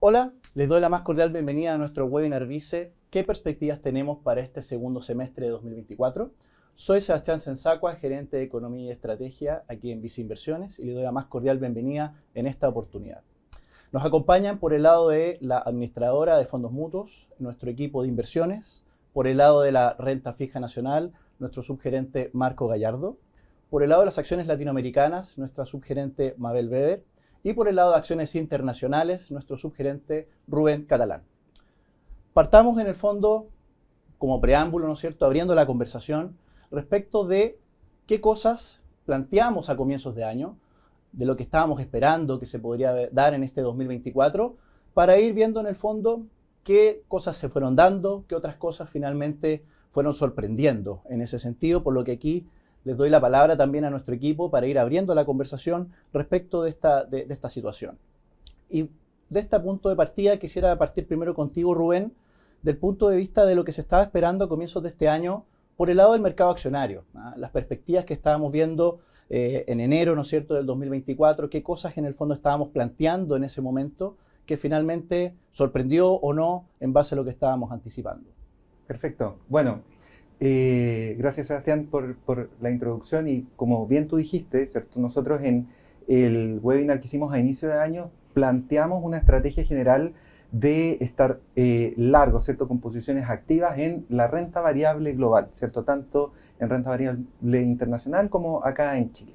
Hola, les doy la más cordial bienvenida a nuestro webinar Vice. ¿Qué perspectivas tenemos para este segundo semestre de 2024? Soy Sebastián Sensacua, gerente de Economía y Estrategia aquí en Vice Inversiones y les doy la más cordial bienvenida en esta oportunidad. Nos acompañan por el lado de la administradora de fondos mutuos, nuestro equipo de inversiones, por el lado de la renta fija nacional, nuestro subgerente Marco Gallardo, por el lado de las acciones latinoamericanas, nuestra subgerente Mabel Weber, y por el lado de acciones internacionales, nuestro subgerente Rubén Catalán. Partamos en el fondo, como preámbulo, ¿no es cierto?, abriendo la conversación respecto de qué cosas planteamos a comienzos de año, de lo que estábamos esperando que se podría dar en este 2024, para ir viendo en el fondo qué cosas se fueron dando, qué otras cosas finalmente fueron sorprendiendo en ese sentido, por lo que aquí les doy la palabra también a nuestro equipo para ir abriendo la conversación respecto de esta situación. Y de este punto de partida quisiera partir primero contigo, Rubén, del punto de vista de lo que se estaba esperando a comienzos de este año por el lado del mercado accionario, ¿no? Las perspectivas que estábamos viendo en enero, ¿no es cierto?, del 2024, qué cosas en el fondo estábamos planteando en ese momento que finalmente sorprendió o no en base a lo que estábamos anticipando. Perfecto. Bueno, gracias Sebastián por la introducción y como bien tú dijiste, ¿cierto? Nosotros en el webinar que hicimos a inicio de año planteamos una estrategia general de estar largo, ¿cierto? Con posiciones activas en la renta variable global, ¿cierto? Tanto en renta variable internacional como acá en Chile.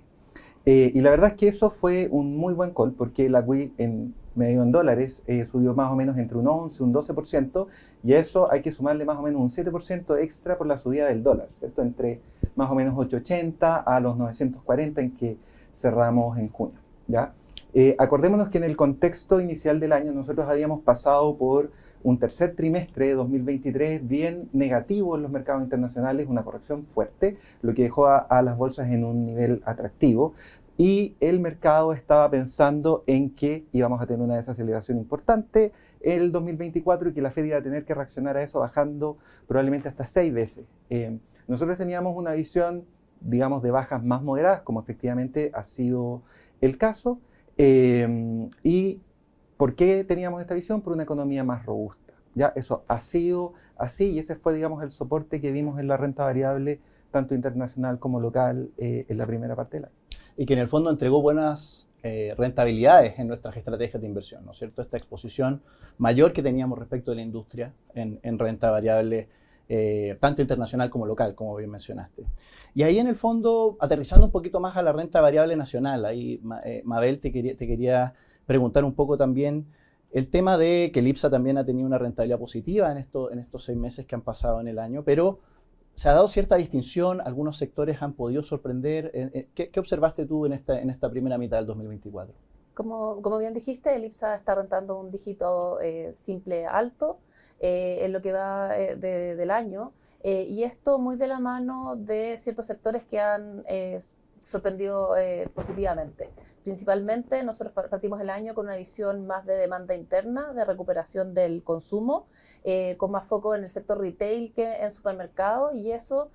Y la verdad es que eso fue un muy buen call porque la WI en medio en dólares subió más o menos entre un 11 y un 12%, y a eso hay que sumarle más o menos un 7% extra por la subida del dólar, ¿cierto? Entre más o menos 880 a los 940 en que cerramos en junio, ¿ya? Acordémonos que en el contexto inicial del año nosotros habíamos pasado por un tercer trimestre de 2023 bien negativo en los mercados internacionales, una corrección fuerte, lo que dejó a las bolsas en un nivel atractivo, y el mercado estaba pensando en que íbamos a tener una desaceleración importante en el 2024 y que la Fed iba a tener que reaccionar a eso bajando probablemente hasta 6 veces. Nosotros teníamos una visión, digamos, de bajas más moderadas, como efectivamente ha sido el caso. ¿Y por qué teníamos esta visión? Por una economía más robusta. Ya eso ha sido así y ese fue, digamos, el soporte que vimos en la renta variable, tanto internacional como local, en la primera parte del año. Y que en el fondo entregó buenas rentabilidades en nuestras estrategias de inversión, ¿no es cierto? Esta exposición mayor que teníamos respecto de la industria en renta variable, tanto internacional como local, como bien mencionaste. Y ahí en el fondo, aterrizando un poquito más a la renta variable nacional, ahí Mabel te quería preguntar un poco también el tema de que el IPSA también ha tenido una rentabilidad positiva en estos 6 meses que han pasado en el año, pero se ha dado cierta distinción, algunos sectores han podido sorprender. ¿Qué observaste tú en esta primera mitad del 2024? Como bien dijiste, el IPSA está rentando un dígito simple alto en lo que va del año, y esto muy de la mano de ciertos sectores que han sorprendido positivamente. Principalmente nosotros partimos el año con una visión más de demanda interna, de recuperación del consumo, con más foco en el sector retail que en supermercados, y eso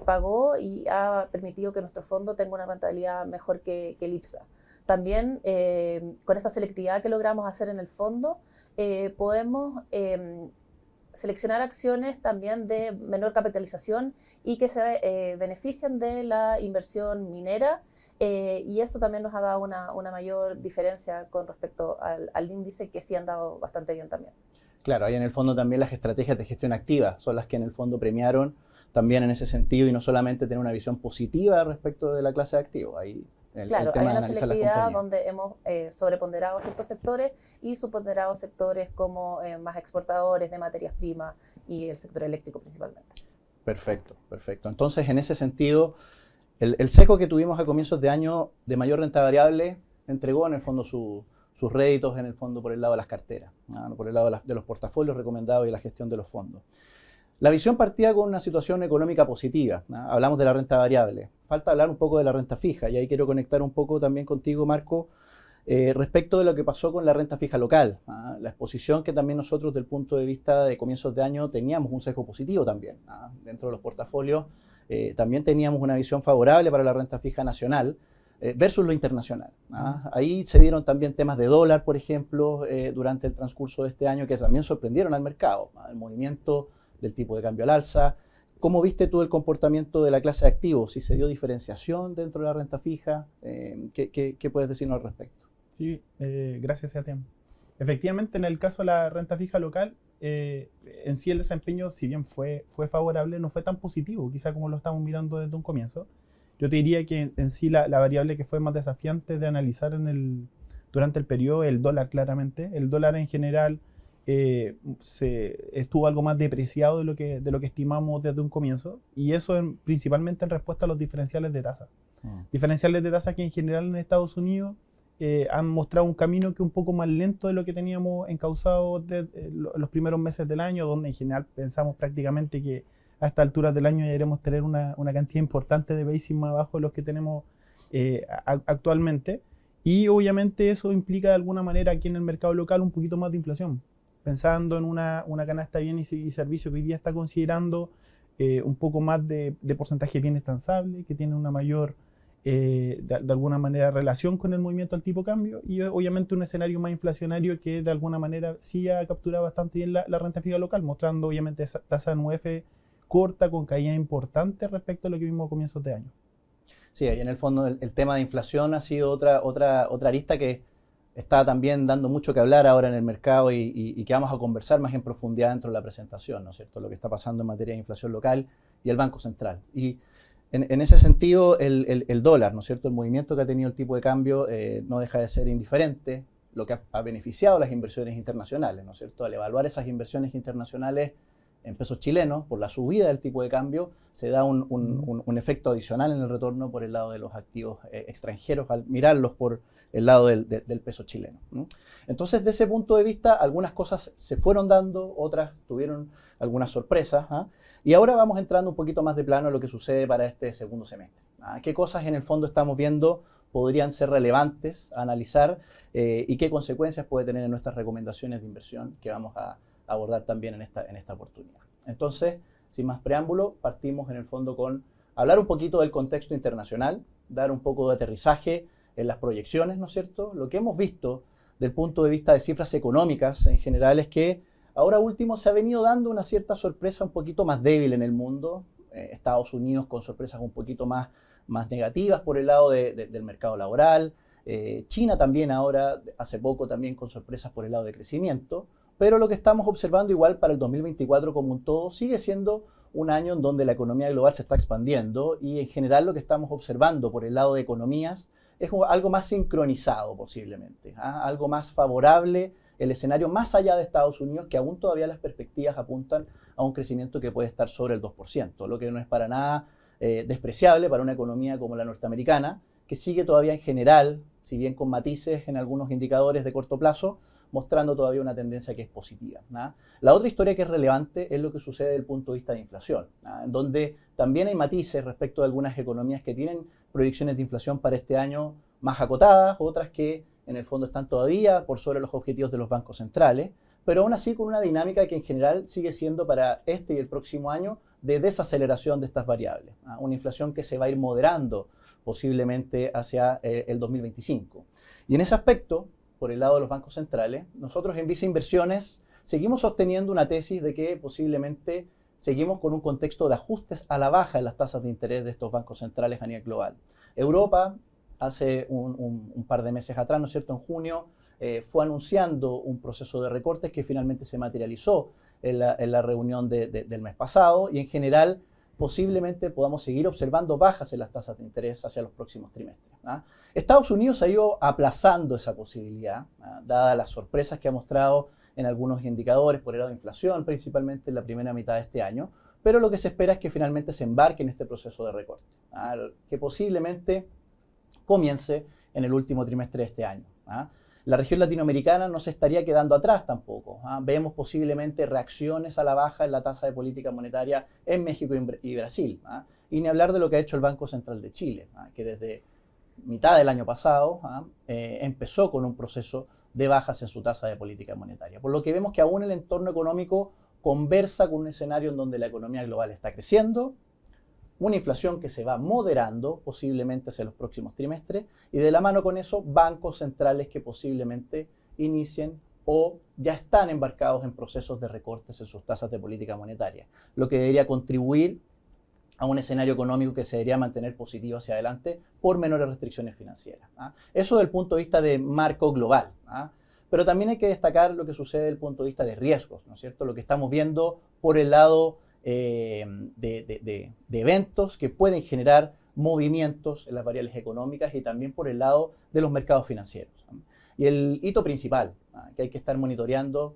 pagó y ha permitido que nuestro fondo tenga una rentabilidad mejor que el IPSA. También con esta selectividad que logramos hacer en el fondo, podemos seleccionar acciones también de menor capitalización y que se benefician de la inversión minera, y eso también nos ha dado una mayor diferencia con respecto al índice, que sí han dado bastante bien también. Claro, ahí en el fondo también las estrategias de gestión activa son las que en el fondo premiaron también en ese sentido, y no solamente tener una visión positiva respecto de la clase de activos. Ahí claro, el tema hay de una analizar las selectividad compañías. donde hemos sobreponderado ciertos sectores y subponderado sectores como más exportadores de materias primas y el sector eléctrico principalmente. Perfecto, perfecto. Entonces, en ese sentido, el seco que tuvimos a comienzos de año de mayor renta variable entregó en el fondo sus réditos en el fondo por el lado de las carteras, ¿no? Por el lado de los portafolios recomendados y la gestión de los fondos. La visión partía con una situación económica positiva, ¿no? Hablamos de la renta variable. Falta hablar un poco de la renta fija, y ahí quiero conectar un poco también contigo, Marco, respecto de lo que pasó con la renta fija local, ¿no? La exposición que también nosotros, desde el punto de vista de comienzos de año, teníamos un sesgo positivo también, ¿no? Dentro de los portafolios también teníamos una visión favorable para la renta fija nacional, versus lo internacional. Ahí se dieron también temas de dólar, por ejemplo, durante el transcurso de este año, que también sorprendieron al mercado. El movimiento del tipo de cambio al alza. ¿Cómo viste tú el comportamiento de la clase de activos? ¿Si se dio diferenciación dentro de la renta fija? ¿Qué puedes decirnos al respecto? Sí, gracias, Sebastián. Efectivamente, en el caso de la renta fija local, en sí el desempeño, si bien fue favorable, no fue tan positivo, quizá como lo estamos mirando desde un comienzo. Yo te diría que en sí la variable que fue más desafiante de analizar durante el periodo, el dólar claramente. El dólar en general estuvo algo más depreciado de lo que estimamos desde un comienzo, y eso principalmente en respuesta a los diferenciales de tasa. Diferenciales de tasa que en general en Estados Unidos han mostrado un camino que es un poco más lento de lo que teníamos encauzado los primeros meses del año, donde en general pensamos prácticamente que a estas alturas del año ya iremos tener una cantidad importante de basis más abajo de los que tenemos actualmente. Y obviamente eso implica de alguna manera aquí en el mercado local un poquito más de inflación. Pensando en una canasta de bienes y servicios que hoy día está considerando un poco más de porcentaje de bienes transables, que tiene una mayor, de alguna manera, relación con el movimiento del tipo de cambio, y obviamente un escenario más inflacionario que de alguna manera sí ha capturado bastante bien la renta fija local, mostrando obviamente esa tasa de NUF corta con caídas importantes respecto a lo que vimos a comienzos de año. Sí, ahí en el fondo el tema de inflación ha sido otra arista que está también dando mucho que hablar ahora en el mercado y que vamos a conversar más en profundidad dentro de la presentación, ¿no es cierto? Lo que está pasando en materia de inflación local y el Banco Central. Y en ese sentido, el dólar, ¿no es cierto? El movimiento que ha tenido el tipo de cambio no deja de ser indiferente, lo que ha beneficiado a las inversiones internacionales, ¿no es cierto? Al evaluar esas inversiones internacionales en pesos chilenos, por la subida del tipo de cambio, se da un efecto adicional en el retorno por el lado de los activos extranjeros, al mirarlos por el lado del peso chileno, ¿no? Entonces, de ese punto de vista, algunas cosas se fueron dando, otras tuvieron algunas sorpresas, y ahora vamos entrando un poquito más de plano a lo que sucede para este segundo semestre. ¿Qué cosas en el fondo estamos viendo podrían ser relevantes a analizar y qué consecuencias puede tener en nuestras recomendaciones de inversión que vamos a abordar también en esta oportunidad? Entonces, sin más preámbulo, partimos en el fondo con hablar un poquito del contexto internacional, dar un poco de aterrizaje en las proyecciones, ¿no es cierto? Lo que hemos visto del punto de vista de cifras económicas en general es que ahora último se ha venido dando una cierta sorpresa un poquito más débil en el mundo. Estados Unidos con sorpresas un poquito más negativas por el lado del mercado laboral. China también ahora, hace poco también con sorpresas por el lado de crecimiento. Pero lo que estamos observando igual para el 2024 como un todo sigue siendo un año en donde la economía global se está expandiendo y en general lo que estamos observando por el lado de economías es algo más sincronizado posiblemente, algo más favorable, el escenario más allá de Estados Unidos, que aún todavía las perspectivas apuntan a un crecimiento que puede estar sobre el 2%, lo que no es para nada despreciable para una economía como la norteamericana, que sigue todavía en general, si bien con matices en algunos indicadores de corto plazo, mostrando todavía una tendencia que es positiva. La otra historia que es relevante es lo que sucede desde el punto de vista de inflación, en donde también hay matices respecto de algunas economías que tienen proyecciones de inflación para este año más acotadas, otras que en el fondo están todavía por sobre los objetivos de los bancos centrales, pero aún así con una dinámica que en general sigue siendo para este y el próximo año de desaceleración de estas variables, una inflación que se va a ir moderando posiblemente hacia el 2025. Y en ese aspecto, por el lado de los bancos centrales, nosotros en Visa Inversiones seguimos sosteniendo una tesis de que posiblemente seguimos con un contexto de ajustes a la baja en las tasas de interés de estos bancos centrales a nivel global. Europa, hace un par de meses atrás, ¿no es cierto?, en junio, fue anunciando un proceso de recortes que finalmente se materializó en la reunión del mes pasado y en general posiblemente podamos seguir observando bajas en las tasas de interés hacia los próximos trimestres. Estados Unidos ha ido aplazando esa posibilidad, dadas las sorpresas que ha mostrado en algunos indicadores por el lado de inflación, principalmente en la primera mitad de este año, pero lo que se espera es que finalmente se embarque en este proceso de recorte, que posiblemente comience en el último trimestre de este año. La región latinoamericana no se estaría quedando atrás tampoco. Vemos posiblemente reacciones a la baja en la tasa de política monetaria en México y Brasil. Y ni hablar de lo que ha hecho el Banco Central de Chile, que desde mitad del año pasado empezó con un proceso de bajas en su tasa de política monetaria. Por lo que vemos que aún el entorno económico conversa con un escenario en donde la economía global está creciendo, una inflación que se va moderando posiblemente hacia los próximos trimestres y de la mano con eso bancos centrales que posiblemente inicien o ya están embarcados en procesos de recortes en sus tasas de política monetaria, lo que debería contribuir a un escenario económico que se debería mantener positivo hacia adelante por menores restricciones financieras. Eso desde el punto de vista de marco global. Pero también hay que destacar lo que sucede desde el punto de vista de riesgos, ¿no es cierto? Lo que estamos viendo por el lado de eventos que pueden generar movimientos en las variables económicas y también por el lado de los mercados financieros. Y el hito principal que hay que estar monitoreando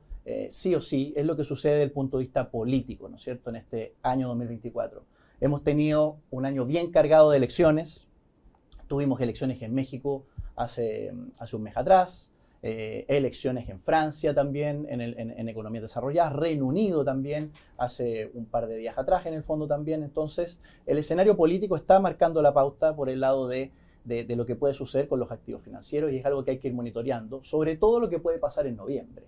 sí o sí es lo que sucede desde el punto de vista político, ¿no es cierto?, en este año 2024. Hemos tenido un año bien cargado de elecciones. Tuvimos elecciones en México hace un mes atrás, elecciones en Francia también, en economías desarrolladas, Reino Unido también, hace un par de días atrás en el fondo también. Entonces, el escenario político está marcando la pauta por el lado de lo que puede suceder con los activos financieros y es algo que hay que ir monitoreando, sobre todo lo que puede pasar en noviembre.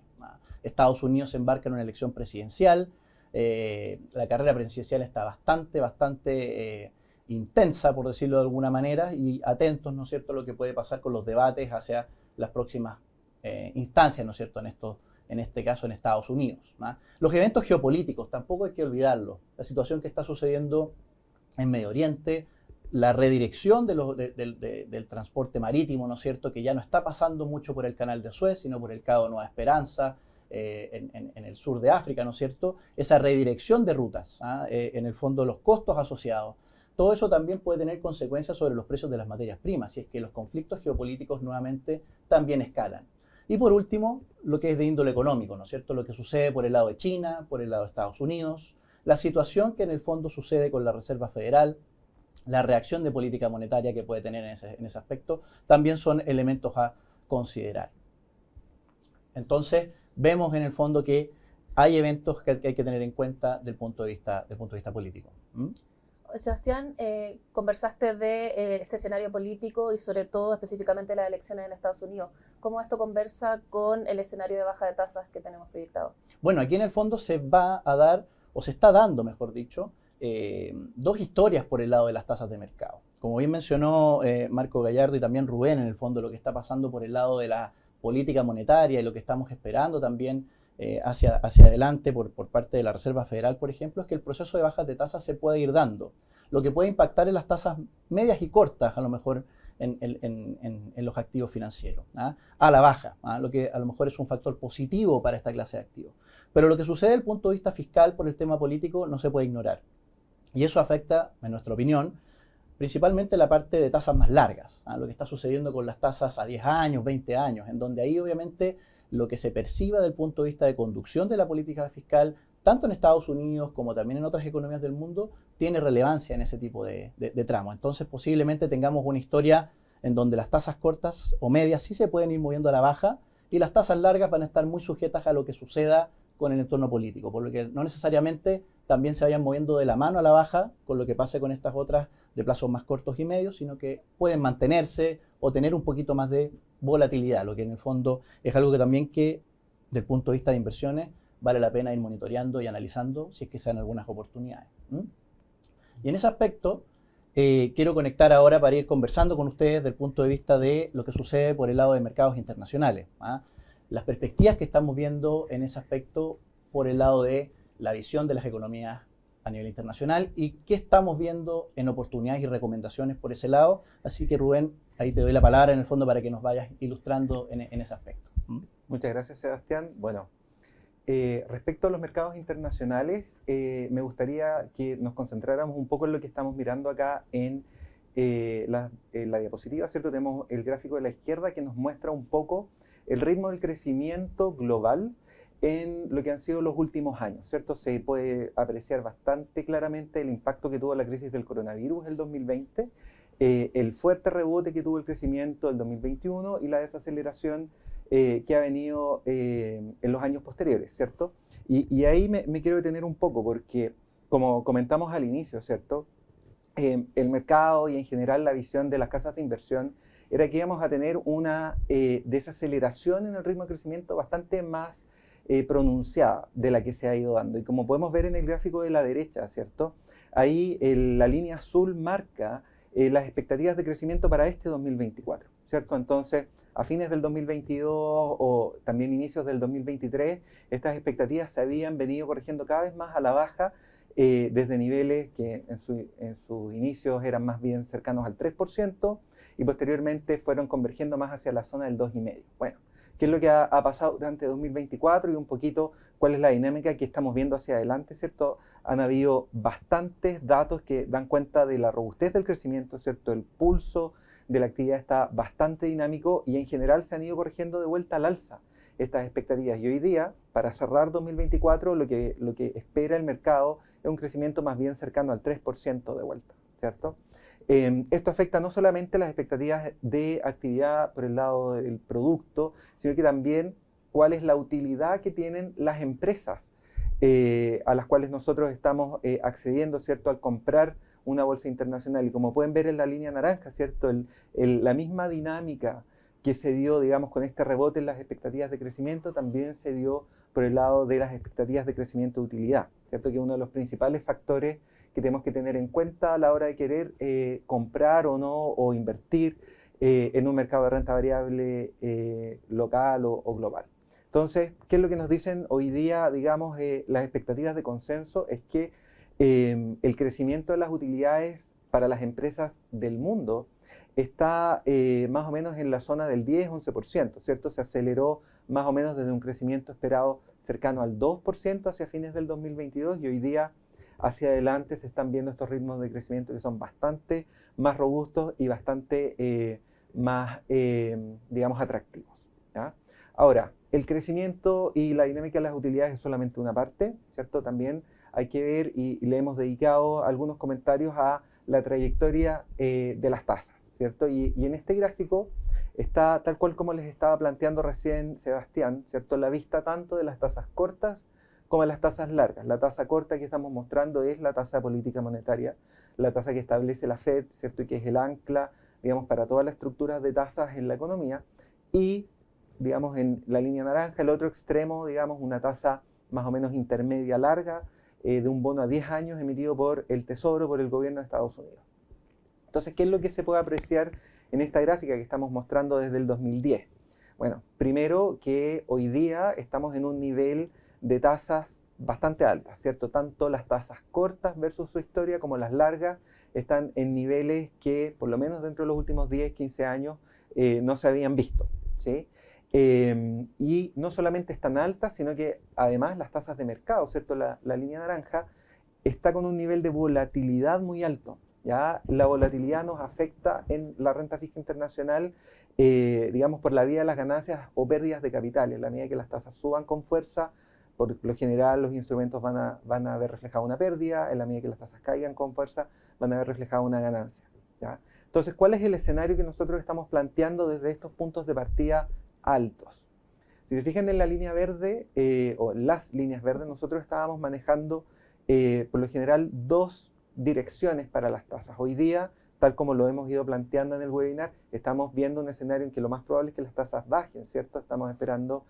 Estados Unidos se embarca en una elección presidencial, la carrera presidencial está bastante intensa, por decirlo de alguna manera, y atentos, ¿no es cierto?, a lo que puede pasar con los debates hacia las próximas instancias, ¿no es cierto?, en este caso en Estados Unidos. Los eventos geopolíticos, tampoco hay que olvidarlos. La situación que está sucediendo en Medio Oriente, la redirección del transporte marítimo, ¿no es cierto?, que ya no está pasando mucho por el Canal de Suez, sino por el Cabo Nueva Esperanza, en el sur de África, ¿no es cierto?, esa redirección de rutas, en el fondo los costos asociados. Todo eso también puede tener consecuencias sobre los precios de las materias primas, si es que los conflictos geopolíticos nuevamente también escalan. Y por último, lo que es de índole económico, ¿no es cierto?, lo que sucede por el lado de China, por el lado de Estados Unidos, la situación que en el fondo sucede con la Reserva Federal, la reacción de política monetaria que puede tener en ese aspecto, también son elementos a considerar. Entonces, vemos en el fondo que hay eventos que hay que tener en cuenta del punto de vista político. Sebastián, conversaste de este escenario político y sobre todo específicamente las elecciones en Estados Unidos. ¿Cómo esto conversa con el escenario de baja de tasas que tenemos proyectado? Bueno, aquí en el fondo se va a dar, o se está dando, mejor dicho, dos historias por el lado de las tasas de mercado. Como bien mencionó Marco Gallardo y también Rubén, en el fondo lo que está pasando por el lado de la política monetaria y lo que estamos esperando también hacia adelante por parte de la Reserva Federal, por ejemplo, es que el proceso de bajas de tasas se puede ir dando, lo que puede impactar en las tasas medias y cortas, a lo mejor en los activos financieros, a la baja, lo que a lo mejor es un factor positivo para esta clase de activos. Pero lo que sucede desde el punto de vista fiscal por el tema político no se puede ignorar. Y eso afecta, en nuestra opinión, principalmente la parte de tasas más largas, lo que está sucediendo con las tasas a 10 años, 20 años, en donde ahí obviamente lo que se perciba desde el punto de vista de conducción de la política fiscal, tanto en Estados Unidos como también en otras economías del mundo, tiene relevancia en ese tipo de tramo. Entonces posiblemente tengamos una historia en donde las tasas cortas o medias sí se pueden ir moviendo a la baja y las tasas largas van a estar muy sujetas a lo que suceda con el entorno político, por lo que no necesariamente también se vayan moviendo de la mano a la baja con lo que pase con estas otras de plazos más cortos y medios, sino que pueden mantenerse o tener un poquito más de volatilidad, lo que en el fondo es algo que también que, desde el punto de vista de inversiones, vale la pena ir monitoreando y analizando si es que se dan algunas oportunidades. Y en ese aspecto, quiero conectar ahora para ir conversando con ustedes desde el punto de vista de lo que sucede por el lado de mercados internacionales. Las perspectivas que estamos viendo en ese aspecto por el lado de la visión de las economías a nivel internacional y qué estamos viendo en oportunidades y recomendaciones por ese lado. Así que Rubén, ahí te doy la palabra en el fondo para que nos vayas ilustrando en ese aspecto. Muchas gracias, Sebastián. Bueno, respecto a los mercados internacionales, me gustaría que nos concentráramos un poco en lo que estamos mirando acá en la diapositiva, ¿cierto? Tenemos el gráfico de la izquierda que nos muestra un poco el ritmo del crecimiento global en lo que han sido los últimos años, ¿cierto? Se puede apreciar bastante claramente el impacto que tuvo la crisis del coronavirus el 2020, el fuerte rebote que tuvo el crecimiento del 2021 y la desaceleración que ha venido en los años posteriores, ¿cierto? Y ahí me quiero detener un poco porque, como comentamos al inicio, ¿cierto? El mercado y en general la visión de las casas de inversión era que íbamos a tener una desaceleración en el ritmo de crecimiento bastante más pronunciada de la que se ha ido dando. Y como podemos ver en el gráfico de la derecha, ¿cierto? ahí la línea azul marca las expectativas de crecimiento para este 2024, ¿cierto? Entonces, a fines del 2022 o también inicios del 2023, estas expectativas se habían venido corrigiendo cada vez más a la baja, desde niveles que en sus inicios eran más bien cercanos al 3% y posteriormente fueron convergiendo más hacia la zona del 2,5%. Bueno, ¿qué es lo que ha pasado durante 2024 y un poquito cuál es la dinámica que estamos viendo hacia adelante, ¿cierto? Han habido bastantes datos que dan cuenta de la robustez del crecimiento, ¿cierto? El pulso de la actividad está bastante dinámico y en general se han ido corrigiendo de vuelta al alza estas expectativas. Y hoy día, para cerrar 2024, lo que espera el mercado es un crecimiento más bien cercano al 3% de vuelta, ¿cierto? Esto afecta no solamente las expectativas de actividad por el lado del producto, sino que también cuál es la utilidad que tienen las empresas a las cuales nosotros estamos accediendo, ¿cierto?, al comprar una bolsa internacional. Y como pueden ver en la línea naranja, ¿cierto?, la misma dinámica que se dio, digamos, con este rebote en las expectativas de crecimiento, también se dio por el lado de las expectativas de crecimiento de utilidad, ¿cierto?, que es uno de los principales factores que tenemos que tener en cuenta a la hora de querer comprar o no, o invertir en un mercado de renta variable local o global. Entonces, ¿qué es lo que nos dicen hoy día, digamos, las expectativas de consenso? Es que el crecimiento de las utilidades para las empresas del mundo está más o menos en la zona del 10-11%, ¿cierto? Se aceleró más o menos desde un crecimiento esperado cercano al 2% hacia fines del 2022 y hoy día hacia adelante se están viendo estos ritmos de crecimiento que son bastante más robustos y bastante más, digamos, atractivos, ¿ya? Ahora, el crecimiento y la dinámica de las utilidades es solamente una parte, ¿cierto? También hay que ver, y le hemos dedicado algunos comentarios a la trayectoria de las tasas, ¿cierto? Y en este gráfico está tal cual como les estaba planteando recién Sebastián, ¿cierto? La vista tanto de las tasas cortas como de las tasas largas. La tasa corta que estamos mostrando es la tasa de política monetaria, la tasa que establece la Fed, ¿cierto? Y que es el ancla, digamos, para todas las estructuras de tasas en la economía. Y, digamos, en la línea naranja, el otro extremo, digamos, una tasa más o menos intermedia larga, de un bono a 10 años emitido por el Tesoro, por el gobierno de Estados Unidos. Entonces, ¿qué es lo que se puede apreciar en esta gráfica que estamos mostrando desde el 2010? Bueno, primero que hoy día estamos en un nivel de tasas bastante altas, ¿cierto? Tanto las tasas cortas versus su historia como las largas están en niveles que, por lo menos dentro de los últimos 10, 15 años, no se habían visto, ¿sí? Y no solamente están altas, sino que además las tasas de mercado, ¿cierto? La línea naranja está con un nivel de volatilidad muy alto, ¿ya? La volatilidad nos afecta en la renta fija internacional, digamos, por la vía de las ganancias o pérdidas de capitales. En la medida que las tasas suban con fuerza, por lo general los instrumentos van a ver reflejada una pérdida, en la medida que las tasas caigan con fuerza, van a ver reflejada una ganancia, ¿ya? Entonces, ¿cuál es el escenario que nosotros estamos planteando desde estos puntos de partida altos? Si se fijan en la línea verde, o las líneas verdes, nosotros estábamos manejando por lo general dos direcciones para las tasas. Hoy día, tal como lo hemos ido planteando en el webinar, estamos viendo un escenario en que lo más probable es que las tasas bajen, ¿cierto? Estamos esperando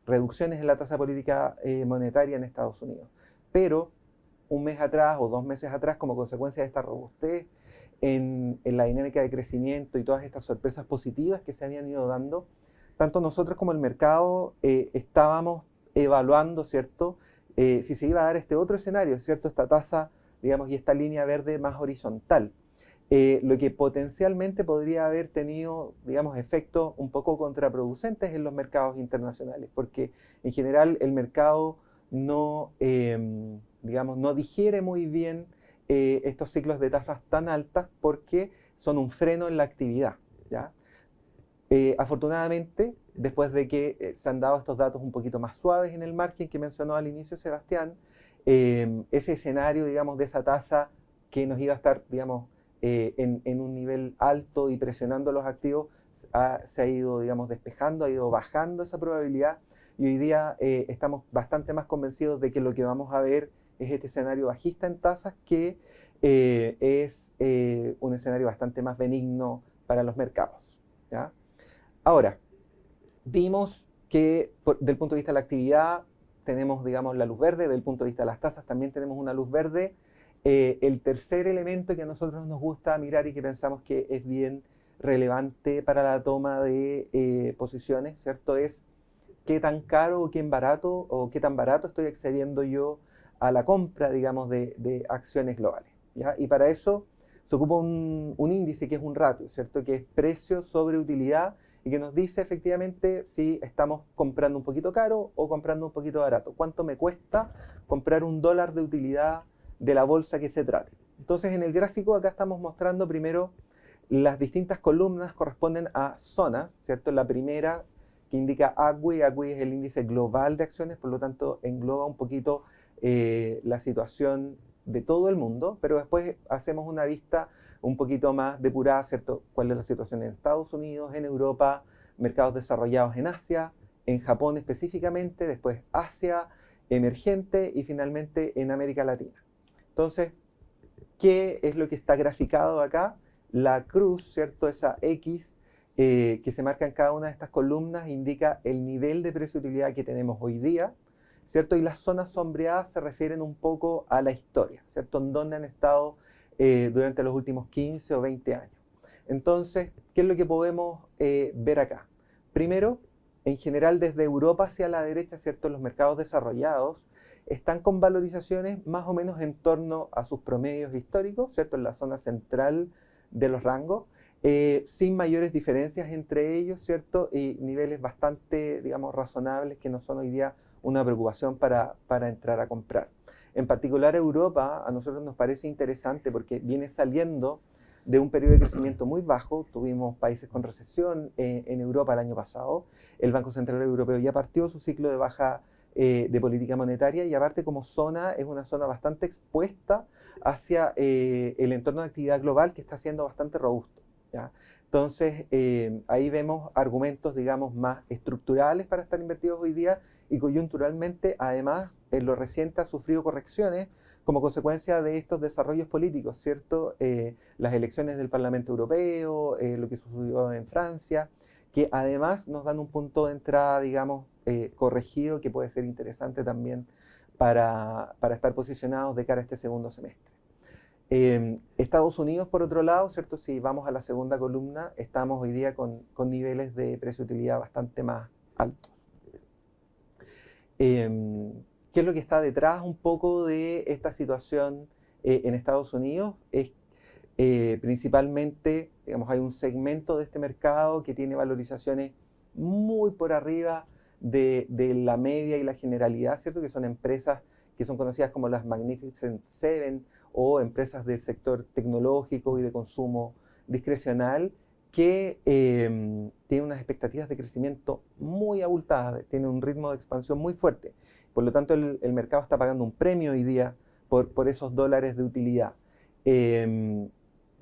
reducciones en la tasa política monetaria en Estados Unidos. Pero un mes atrás o 2 meses atrás, como consecuencia de esta robustez en la dinámica de crecimiento y todas estas sorpresas positivas que se habían ido dando, tanto nosotros como el mercado estábamos evaluando, ¿cierto?, si se iba a dar este otro escenario, ¿cierto?, esta tasa, digamos, y esta línea verde más horizontal, lo que potencialmente podría haber tenido, digamos, efectos un poco contraproducentes en los mercados internacionales, porque en general el mercado no, digamos, no digiere muy bien estos ciclos de tasas tan altas porque son un freno en la actividad, ¿ya? Afortunadamente, después de que se han dado estos datos un poquito más suaves en el margen que mencionó al inicio Sebastián, ese escenario, digamos, de esa tasa que nos iba a estar, digamos, en un nivel alto y presionando los activos, se ha ido, digamos, despejando, ha ido bajando esa probabilidad y hoy día estamos bastante más convencidos de que lo que vamos a ver es este escenario bajista en tasas que es un escenario bastante más benigno para los mercados, ¿ya? Ahora, vimos que desde el punto de vista de la actividad tenemos, digamos, la luz verde, desde el punto de vista de las tasas también tenemos una luz verde. El tercer elemento que a nosotros nos gusta mirar y que pensamos que es bien relevante para la toma de posiciones, ¿cierto? Es qué tan caro o qué tan barato estoy accediendo yo a la compra, digamos, de acciones globales, ¿ya? Y para eso se ocupa un índice que es un ratio, ¿cierto? Que es precio sobre utilidad y que nos dice efectivamente si estamos comprando un poquito caro o comprando un poquito barato. ¿Cuánto me cuesta comprar $1 de utilidad de la bolsa que se trate? Entonces, en el gráfico acá estamos mostrando primero las distintas columnas corresponden a zonas, ¿cierto? La primera que indica ACWI, ACWI es el índice global de acciones, por lo tanto engloba un poquito la situación de todo el mundo, pero después hacemos una vista un poquito más depurada, ¿cierto? ¿Cuál es la situación en Estados Unidos, en Europa, mercados desarrollados en Asia, en Japón específicamente, después Asia, emergente y finalmente en América Latina? Entonces, ¿qué es lo que está graficado acá? La cruz, ¿cierto? Esa X que se marca en cada una de estas columnas indica el nivel de precio-utilidad que tenemos hoy día, ¿cierto? Y las zonas sombreadas se refieren un poco a la historia, ¿cierto? En dónde han estado durante los últimos 15 o 20 años. Entonces, ¿qué es lo que podemos ver acá? Primero, en general desde Europa hacia la derecha, ¿cierto? Los mercados desarrollados están con valorizaciones más o menos en torno a sus promedios históricos, ¿cierto? En la zona central de los rangos, sin mayores diferencias entre ellos, ¿cierto? Y niveles bastante, digamos, razonables que no son hoy día una preocupación para entrar a comprar. En particular Europa a nosotros nos parece interesante porque viene saliendo de un periodo de crecimiento muy bajo. Tuvimos países con recesión en Europa el año pasado. El Banco Central Europeo ya partió su ciclo de baja de política monetaria y aparte como zona es una zona bastante expuesta hacia el entorno de actividad global que está siendo bastante robusto, ¿ya? Entonces ahí vemos argumentos, digamos, más estructurales para estar invertidos hoy día y coyunturalmente, además, en lo reciente ha sufrido correcciones como consecuencia de estos desarrollos políticos, ¿cierto? Las elecciones del Parlamento Europeo, lo que sucedió en Francia, que además nos dan un punto de entrada, digamos, corregido que puede ser interesante también para estar posicionados de cara a este segundo semestre. Estados Unidos, por otro lado, ¿cierto? Si vamos a la segunda columna, estamos hoy día con niveles de precio-utilidad bastante más altos. ¿Qué es lo que está detrás un poco de esta situación en Estados Unidos? Es principalmente, digamos, hay un segmento de este mercado que tiene valorizaciones muy por arriba de la media y la generalidad, ¿cierto? Que son empresas que son conocidas como las Magnificent Seven o empresas del sector tecnológico y de consumo discrecional que tienen unas expectativas de crecimiento muy abultadas, tienen un ritmo de expansión muy fuerte. Por lo tanto, el mercado está pagando un premio hoy día por esos $, de utilidad.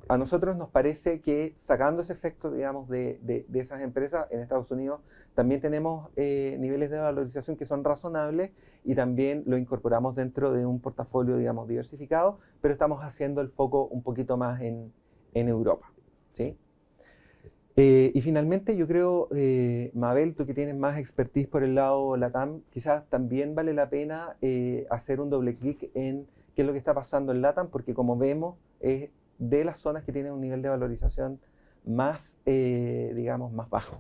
A nosotros nos parece que sacando ese efecto, digamos, de esas empresas en Estados Unidos, también tenemos niveles de valorización que son razonables y también lo incorporamos dentro de un portafolio, digamos, diversificado, pero estamos haciendo el foco un poquito más en Europa, ¿sí? Y finalmente yo creo, Mabel, tú que tienes más expertise por el lado LATAM, quizás también vale la pena hacer un doble clic en qué es lo que está pasando en LATAM, porque como vemos es de las zonas que tienen un nivel de valorización más, digamos, más bajo.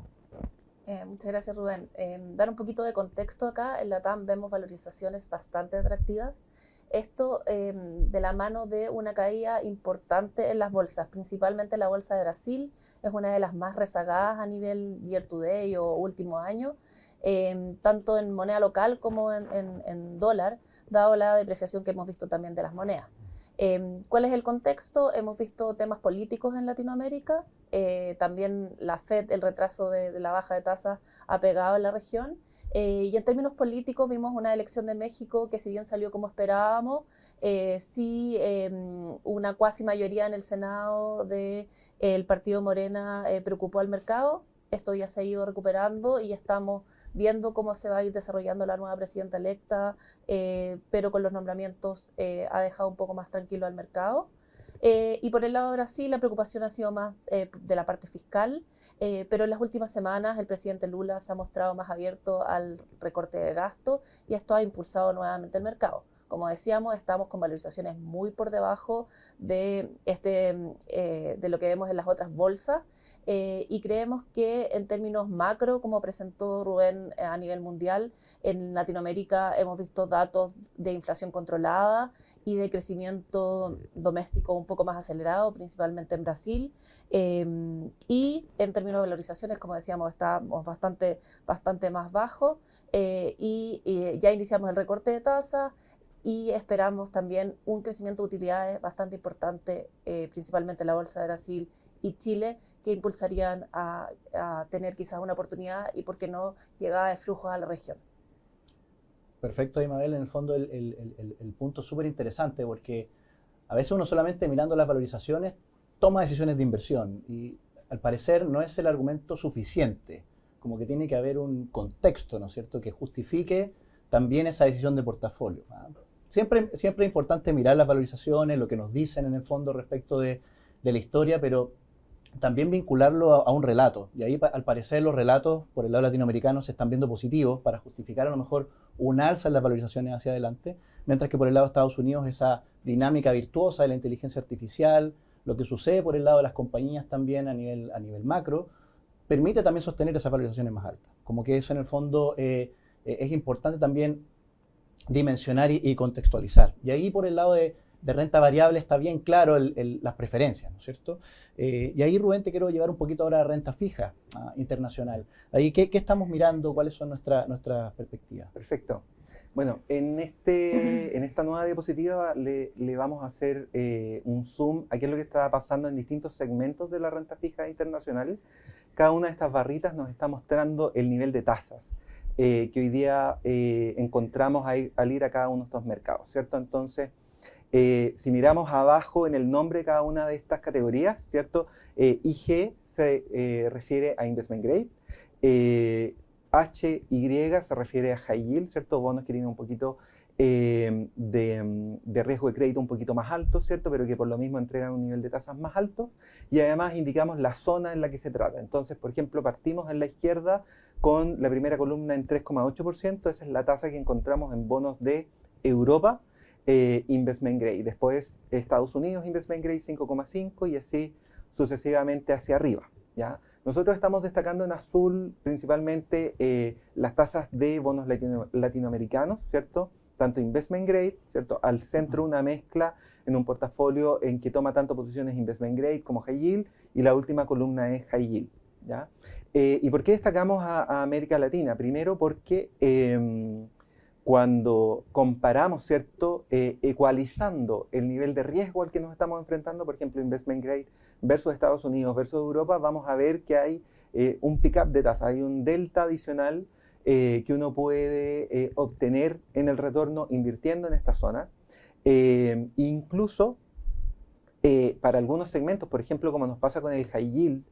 Muchas gracias, Rubén. Dar un poquito de contexto acá, en LATAM vemos valorizaciones bastante atractivas. Esto de la mano de una caída importante en las bolsas, principalmente la bolsa de Brasil, es una de las más rezagadas a nivel year to day o último año, tanto en moneda local como en dólar, dado la depreciación que hemos visto también de las monedas. ¿Cuál es el contexto? Hemos visto temas políticos en Latinoamérica, también la FED, el retraso de la baja de tasas ha pegado en la región. Y en términos políticos vimos una elección de México que si bien salió como esperábamos, sí una cuasi mayoría en el Senado del partido Morena preocupó al mercado. Esto ya se ha ido recuperando y estamos viendo cómo se va a ir desarrollando la nueva presidenta electa, pero con los nombramientos ha dejado un poco más tranquilo al mercado. Y por el lado de Brasil la preocupación ha sido más de la parte fiscal. Pero en las últimas semanas el presidente Lula se ha mostrado más abierto al recorte de gasto y esto ha impulsado nuevamente el mercado. Como decíamos, estamos con valorizaciones muy por debajo de lo que vemos en las otras bolsas. Y creemos que en términos macro, como presentó Rubén a nivel mundial, en Latinoamérica hemos visto datos de inflación controlada y de crecimiento doméstico un poco más acelerado, principalmente en Brasil. Y en términos de valorizaciones, como decíamos, estamos bastante más bajos y ya iniciamos el recorte de tasas. Y esperamos también un crecimiento de utilidades bastante importante, principalmente en la Bolsa de Brasil y Chile, que impulsarían a tener quizás una oportunidad y, por qué no, llegada de flujos a la región. Perfecto, Mabel. En el fondo el punto es súper interesante porque a veces uno solamente mirando las valorizaciones toma decisiones de inversión y al parecer no es el argumento suficiente, como que tiene que haber un contexto, ¿no es cierto?, que justifique también esa decisión de portafolio. Siempre es importante mirar las valorizaciones, lo que nos dicen en el fondo respecto de la historia, pero también vincularlo a un relato. Y ahí, al parecer, los relatos por el lado latinoamericano se están viendo positivos para justificar a lo mejor un alza en las valorizaciones hacia adelante, mientras que por el lado de Estados Unidos esa dinámica virtuosa de la inteligencia artificial, lo que sucede por el lado de las compañías también a nivel macro, permite también sostener esas valorizaciones más altas. Como que eso en el fondo es importante también dimensionar y contextualizar. Y ahí por el lado de renta variable está bien claro las preferencias, ¿no es cierto? Y ahí, Rubén, te quiero llevar un poquito ahora a renta fija internacional. Ahí, ¿qué estamos mirando? ¿Cuáles son nuestras perspectivas? Perfecto. Bueno, en esta nueva diapositiva le vamos a hacer un zoom a qué es lo que está pasando en distintos segmentos de la renta fija internacional. Cada una de estas barritas nos está mostrando el nivel de tasas que hoy día encontramos al ir a cada uno de estos mercados, ¿cierto? Entonces, si miramos abajo en el nombre de cada una de estas categorías, ¿cierto? IG se refiere a Investment Grade, HY se refiere a High Yield, ¿cierto? Bonos que tienen un poquito de riesgo de crédito un poquito más alto, ¿cierto? Pero que por lo mismo entregan un nivel de tasas más alto. Y además indicamos la zona en la que se trata. Entonces, por ejemplo, partimos en la izquierda con la primera columna en 3,8%. Esa es la tasa que encontramos en bonos de Europa, Investment Grade. Después Estados Unidos, Investment Grade 5,5 y así sucesivamente hacia arriba, ¿ya? Nosotros estamos destacando en azul principalmente las tasas de bonos latinoamericanos, ¿cierto? Tanto Investment Grade, ¿cierto? Al centro una mezcla en un portafolio en que toma tanto posiciones Investment Grade como High Yield, y la última columna es High Yield, ¿ya? ¿Y por qué destacamos a América Latina? Primero porque cuando comparamos, ¿cierto? Ecualizando el nivel de riesgo al que nos estamos enfrentando, por ejemplo, Investment Grade versus Estados Unidos versus Europa, vamos a ver que hay un pick-up de tasa, hay un delta adicional que uno puede obtener en el retorno invirtiendo en esta zona. Incluso para algunos segmentos, por ejemplo, como nos pasa con el High Yield,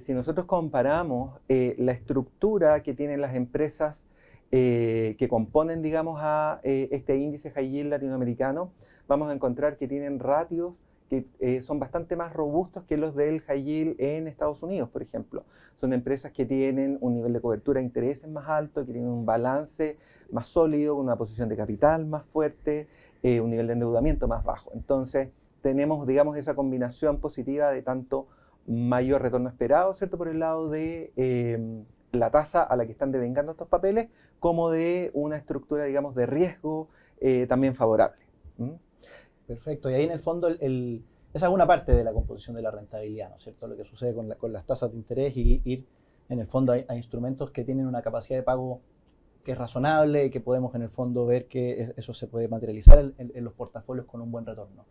si nosotros comparamos la estructura que tienen las empresas que componen, digamos, a este índice High Yield latinoamericano, vamos a encontrar que tienen ratios que son bastante más robustos que los del High Yield en Estados Unidos, por ejemplo. Son empresas que tienen un nivel de cobertura de intereses más alto, que tienen un balance más sólido, una posición de capital más fuerte, un nivel de endeudamiento más bajo. Entonces, tenemos, digamos, esa combinación positiva de tanto mayor retorno esperado, ¿cierto?, por el lado de la tasa a la que están devengando estos papeles, como de una estructura, digamos, de riesgo también favorable. Perfecto, y ahí en el fondo esa es una parte de la composición de la rentabilidad, ¿no es cierto? Lo que sucede con las tasas de interés y ir en el fondo a instrumentos que tienen una capacidad de pago que es razonable y que podemos en el fondo ver que eso se puede materializar en los portafolios con un buen retorno.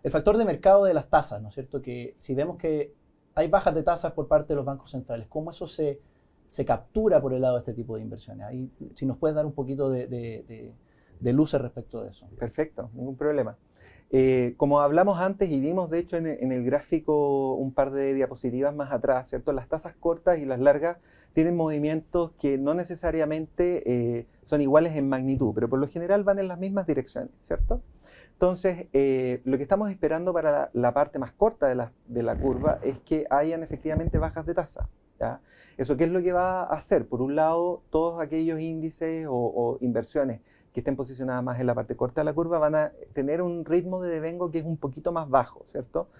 El factor de mercado de las tasas, ¿no es cierto? Que si vemos que hay bajas de tasas por parte de los bancos centrales, ¿cómo eso se captura por el lado de este tipo de inversiones? Ahí, si nos puedes dar un poquito de luces respecto de eso. Perfecto, ningún problema. Como hablamos antes y vimos de hecho en el gráfico un par de diapositivas más atrás, ¿cierto? Las tasas cortas y las largas tienen movimientos que no necesariamente son iguales en magnitud, pero por lo general van en las mismas direcciones, ¿cierto? Entonces, lo que estamos esperando para la parte más corta de la curva es que hayan efectivamente bajas de tasa, ¿ya? ¿Eso qué es lo que va a hacer? Por un lado, todos aquellos índices o inversiones que estén posicionadas más en la parte corta de la curva van a tener un ritmo de devengo que es un poquito más bajo, ¿cierto?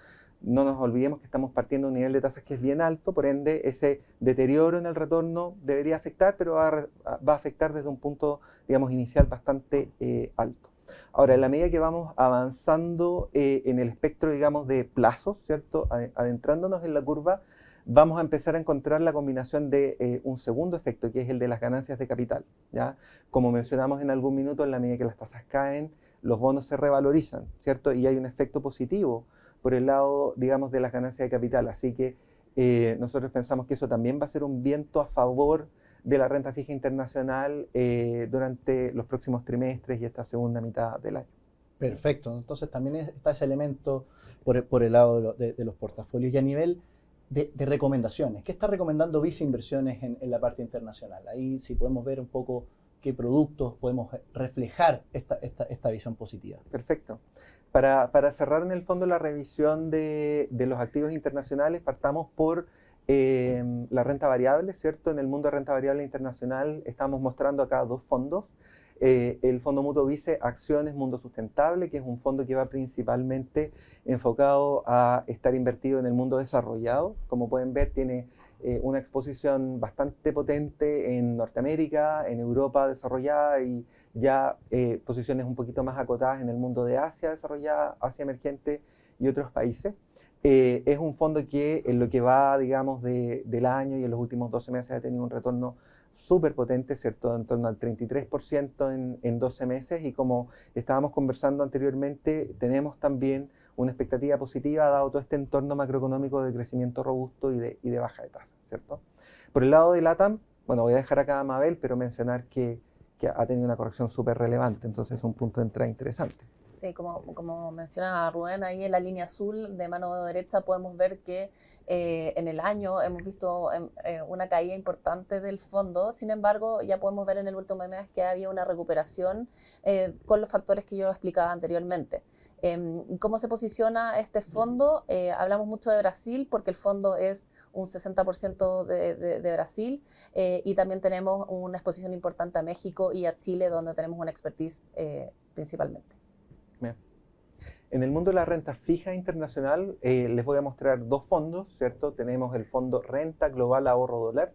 No nos olvidemos que estamos partiendo de un nivel de tasas que es bien alto, por ende ese deterioro en el retorno debería afectar, pero va a afectar desde un punto, digamos, inicial bastante alto. Ahora, en la medida que vamos avanzando en el espectro, digamos, de plazos, ¿cierto? Adentrándonos en la curva, vamos a empezar a encontrar la combinación de un segundo efecto, que es el de las ganancias de capital, ¿ya? Como mencionamos en algún minuto, en la medida que las tasas caen, los bonos se revalorizan, ¿cierto? Y hay un efecto positivo por el lado, digamos, de las ganancias de capital. Así que nosotros pensamos que eso también va a ser un viento a favor de la renta fija internacional durante los próximos trimestres y esta segunda mitad del año. Perfecto, entonces también está ese elemento por el lado de los portafolios. Y a nivel de recomendaciones, ¿qué está recomendando Visa Inversiones en la parte internacional? Ahí sí podemos ver un poco qué productos podemos reflejar esta visión positiva. Perfecto. Para cerrar en el fondo la revisión de los activos internacionales, partamos por la renta variable, ¿cierto? En el mundo de renta variable internacional estamos mostrando acá dos fondos. El Fondo Mutuo Vice Acciones Mundo Sustentable, que es un fondo que va principalmente enfocado a estar invertido en el mundo desarrollado. Como pueden ver, tiene una exposición bastante potente en Norteamérica, en Europa desarrollada y ya posiciones un poquito más acotadas en el mundo de Asia desarrollada, Asia emergente y otros países. Es un fondo que en lo que va, digamos, del año y en los últimos 12 meses ha tenido un retorno súper potente, ¿cierto? En torno al 33% en 12 meses, y como estábamos conversando anteriormente, tenemos también una expectativa positiva dado todo este entorno macroeconómico de crecimiento robusto y de baja de tasa, ¿cierto? Por el lado de LATAM, bueno, voy a dejar acá a Mabel, pero mencionar que ha tenido una corrección súper relevante, entonces es un punto de entrada interesante. Sí, como menciona Rubén, ahí en la línea azul de mano derecha podemos ver que en el año hemos visto una caída importante del fondo. Sin embargo, ya podemos ver en el último mes que había una recuperación con los factores que yo explicaba anteriormente. ¿Cómo se posiciona este fondo? Hablamos mucho de Brasil porque el fondo es un 60% de Brasil, y también tenemos una exposición importante a México y a Chile, donde tenemos una expertise principalmente. Bien. En el mundo de la renta fija internacional les voy a mostrar dos fondos, ¿cierto? Tenemos el fondo Renta Global Ahorro Dólar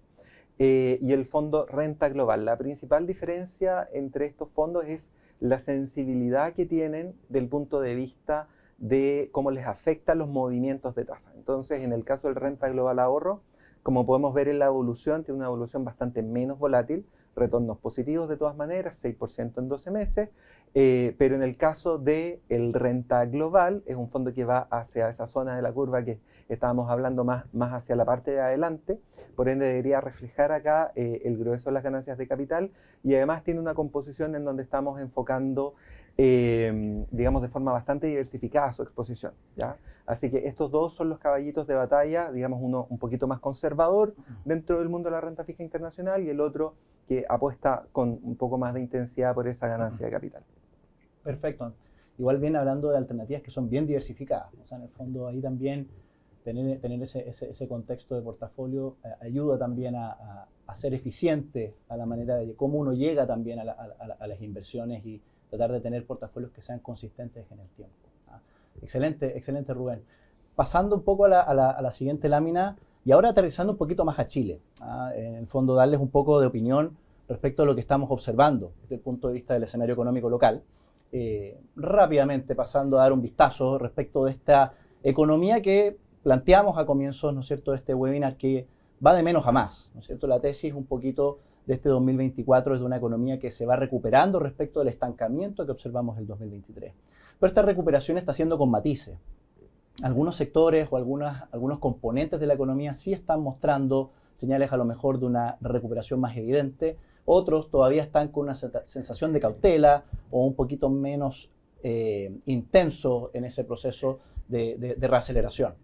y el fondo Renta Global. La principal diferencia entre estos fondos es la sensibilidad que tienen del punto de vista de cómo les afectan los movimientos de tasa. Entonces, en el caso del Renta Global Ahorro, como podemos ver en la evolución, tiene una evolución bastante menos volátil, retornos positivos de todas maneras, 6% en 12 meses, pero en el caso del Renta Global, es un fondo que va hacia esa zona de la curva que estábamos hablando más hacia la parte de adelante, por ende debería reflejar acá el grueso de las ganancias de capital, y además tiene una composición en donde estamos enfocando, digamos, de forma bastante diversificada su exposición, ¿ya? Así que estos dos son los caballitos de batalla, digamos, uno un poquito más conservador dentro del mundo de la renta fija internacional y el otro que apuesta con un poco más de intensidad por esa ganancia de capital. Perfecto. Igual viene hablando de alternativas que son bien diversificadas. O sea, en el fondo ahí también tener ese contexto de portafolio ayuda también a ser eficiente a la manera de cómo uno llega también a las inversiones y tratar de tener portafolios que sean consistentes en el tiempo. Excelente, excelente, Rubén. Pasando un poco a la siguiente lámina y ahora aterrizando un poquito más a Chile. En el fondo darles un poco de opinión respecto a lo que estamos observando desde el punto de vista del escenario económico local. Rápidamente pasando a dar un vistazo respecto de esta economía que planteamos a comienzos, ¿no es cierto?, de este webinar, que va de menos a más, ¿no es cierto? La tesis un poquito de este 2024 es de una economía que se va recuperando respecto del estancamiento que observamos en el 2023. Pero esta recuperación está siendo con matices. Algunos sectores o algunos componentes de la economía sí están mostrando señales a lo mejor de una recuperación más evidente. Otros todavía están con una sensación de cautela o un poquito menos intenso en ese proceso de reaceleración.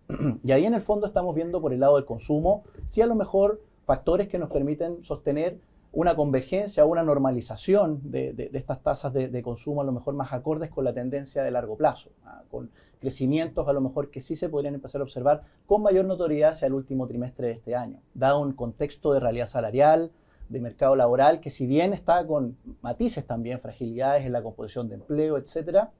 Y ahí en el fondo estamos viendo por el lado del consumo, sí a lo mejor factores que nos permiten sostener una convergencia o una normalización de estas tasas de consumo a lo mejor más acordes con la tendencia de largo plazo, con crecimientos a lo mejor que sí se podrían empezar a observar con mayor notoriedad hacia el último trimestre de este año, dado un contexto de realidad salarial, de mercado laboral que, si bien está con matices también, fragilidades en la composición de empleo, etcétera,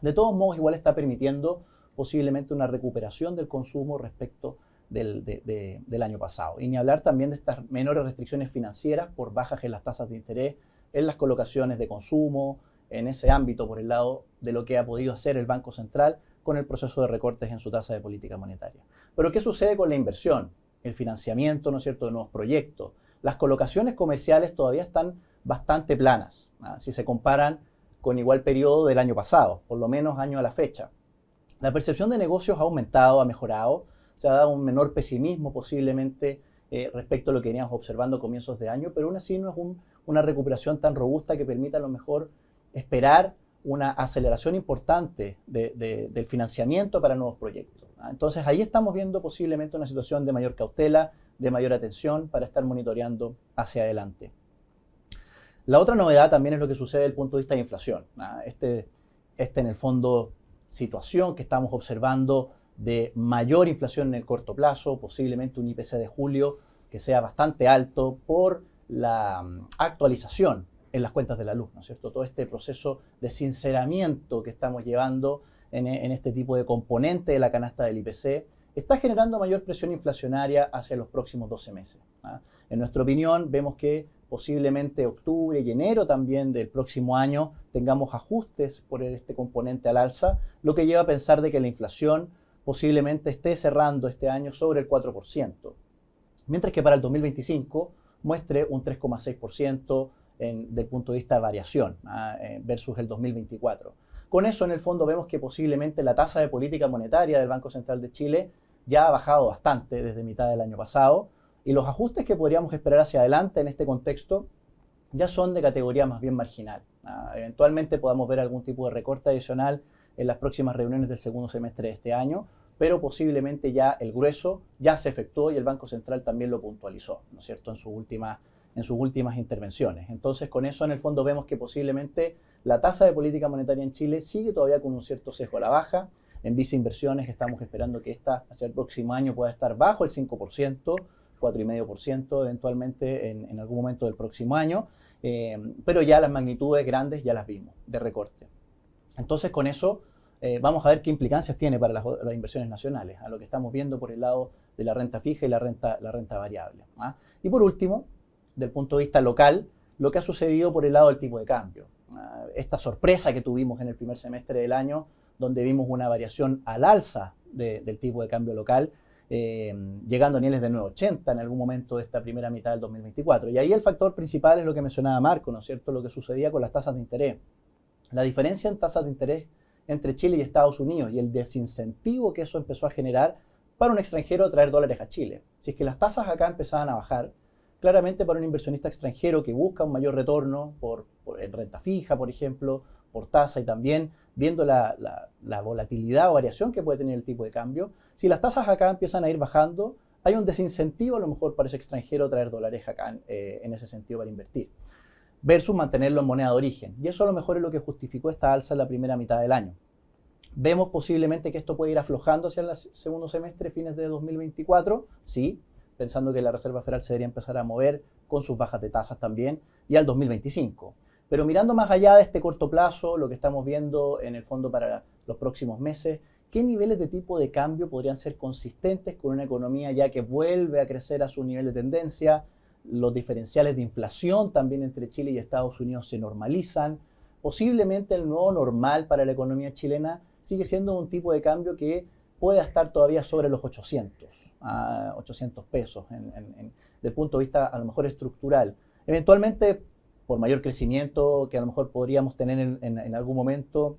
de todos modos igual está permitiendo posiblemente una recuperación del consumo respecto del año pasado. Y ni hablar también de estas menores restricciones financieras por bajas en las tasas de interés, en las colocaciones de consumo, en ese ámbito por el lado de lo que ha podido hacer el Banco Central con el proceso de recortes en su tasa de política monetaria. Pero ¿qué sucede con la inversión? El financiamiento, ¿no es cierto?, de nuevos proyectos. Las colocaciones comerciales todavía están bastante planas, si se comparan con igual periodo del año pasado, por lo menos año a la fecha. La percepción de negocios ha aumentado, ha mejorado, se ha dado un menor pesimismo posiblemente respecto a lo que veníamos observando a comienzos de año, pero aún así no es una recuperación tan robusta que permita a lo mejor esperar una aceleración importante del financiamiento para nuevos proyectos. Entonces ahí estamos viendo posiblemente una situación de mayor cautela, de mayor atención para estar monitoreando hacia adelante. La otra novedad también es lo que sucede desde el punto de vista de inflación. Este en el fondo situación que estamos observando de mayor inflación en el corto plazo, posiblemente un IPC de julio que sea bastante alto por la actualización en las cuentas de la luz, ¿no es cierto? Todo este proceso de sinceramiento que estamos llevando en este tipo de componente de la canasta del IPC está generando mayor presión inflacionaria hacia los próximos 12 meses. En nuestra opinión, vemos que posiblemente octubre y enero también del próximo año tengamos ajustes por este componente al alza, lo que lleva a pensar de que la inflación posiblemente esté cerrando este año sobre el 4%, mientras que para el 2025 muestre un 3,6% del punto de vista de variación versus el 2024. Con eso, en el fondo, vemos que posiblemente la tasa de política monetaria del Banco Central de Chile ya ha bajado bastante desde mitad del año pasado, y los ajustes que podríamos esperar hacia adelante en este contexto ya son de categoría más bien marginal. Eventualmente podamos ver algún tipo de recorte adicional en las próximas reuniones del segundo semestre de este año, pero posiblemente ya el grueso ya se efectuó y el Banco Central también lo puntualizó, ¿no es cierto?, en sus últimas intervenciones. Entonces, con eso en el fondo vemos que posiblemente la tasa de política monetaria en Chile sigue todavía con un cierto sesgo a la baja. En Visa Inversiones estamos esperando que esta hacia el próximo año pueda estar bajo el 5%, 4,5% eventualmente en algún momento del próximo año, pero ya las magnitudes grandes ya las vimos de recorte. Entonces, con eso vamos a ver qué implicancias tiene para las inversiones nacionales, a lo que estamos viendo por el lado de la renta fija y la renta variable. Y por último, del punto de vista local, lo que ha sucedido por el lado del tipo de cambio. Esta sorpresa que tuvimos en el primer semestre del año, donde vimos una variación al alza del tipo de cambio local, llegando a niveles de 9,80 en algún momento de esta primera mitad del 2024. Y ahí el factor principal es lo que mencionaba Marco, ¿no es cierto?, lo que sucedía con las tasas de interés. La diferencia en tasas de interés entre Chile y Estados Unidos y el desincentivo que eso empezó a generar para un extranjero a traer dólares a Chile. Si es que las tasas acá empezaban a bajar, claramente para un inversionista extranjero que busca un mayor retorno en renta fija, por ejemplo, por tasa, y también viendo la volatilidad o variación que puede tener el tipo de cambio, si las tasas acá empiezan a ir bajando, hay un desincentivo a lo mejor para ese extranjero traer dólares acá en ese sentido para invertir, versus mantenerlo en moneda de origen. Y eso a lo mejor es lo que justificó esta alza en la primera mitad del año. Vemos posiblemente que esto puede ir aflojando hacia el segundo semestre, fines de 2024, sí, pensando que la Reserva Federal se debería empezar a mover con sus bajas de tasas también, y al 2025. Pero mirando más allá de este corto plazo, lo que estamos viendo en el fondo para los próximos meses, ¿qué niveles de tipo de cambio podrían ser consistentes con una economía ya que vuelve a crecer a su nivel de tendencia? Los diferenciales de inflación también entre Chile y Estados Unidos se normalizan. Posiblemente el nuevo normal para la economía chilena sigue siendo un tipo de cambio que pueda estar todavía sobre los 800 pesos desde el punto de vista a lo mejor estructural. Eventualmente, por mayor crecimiento que a lo mejor podríamos tener en algún momento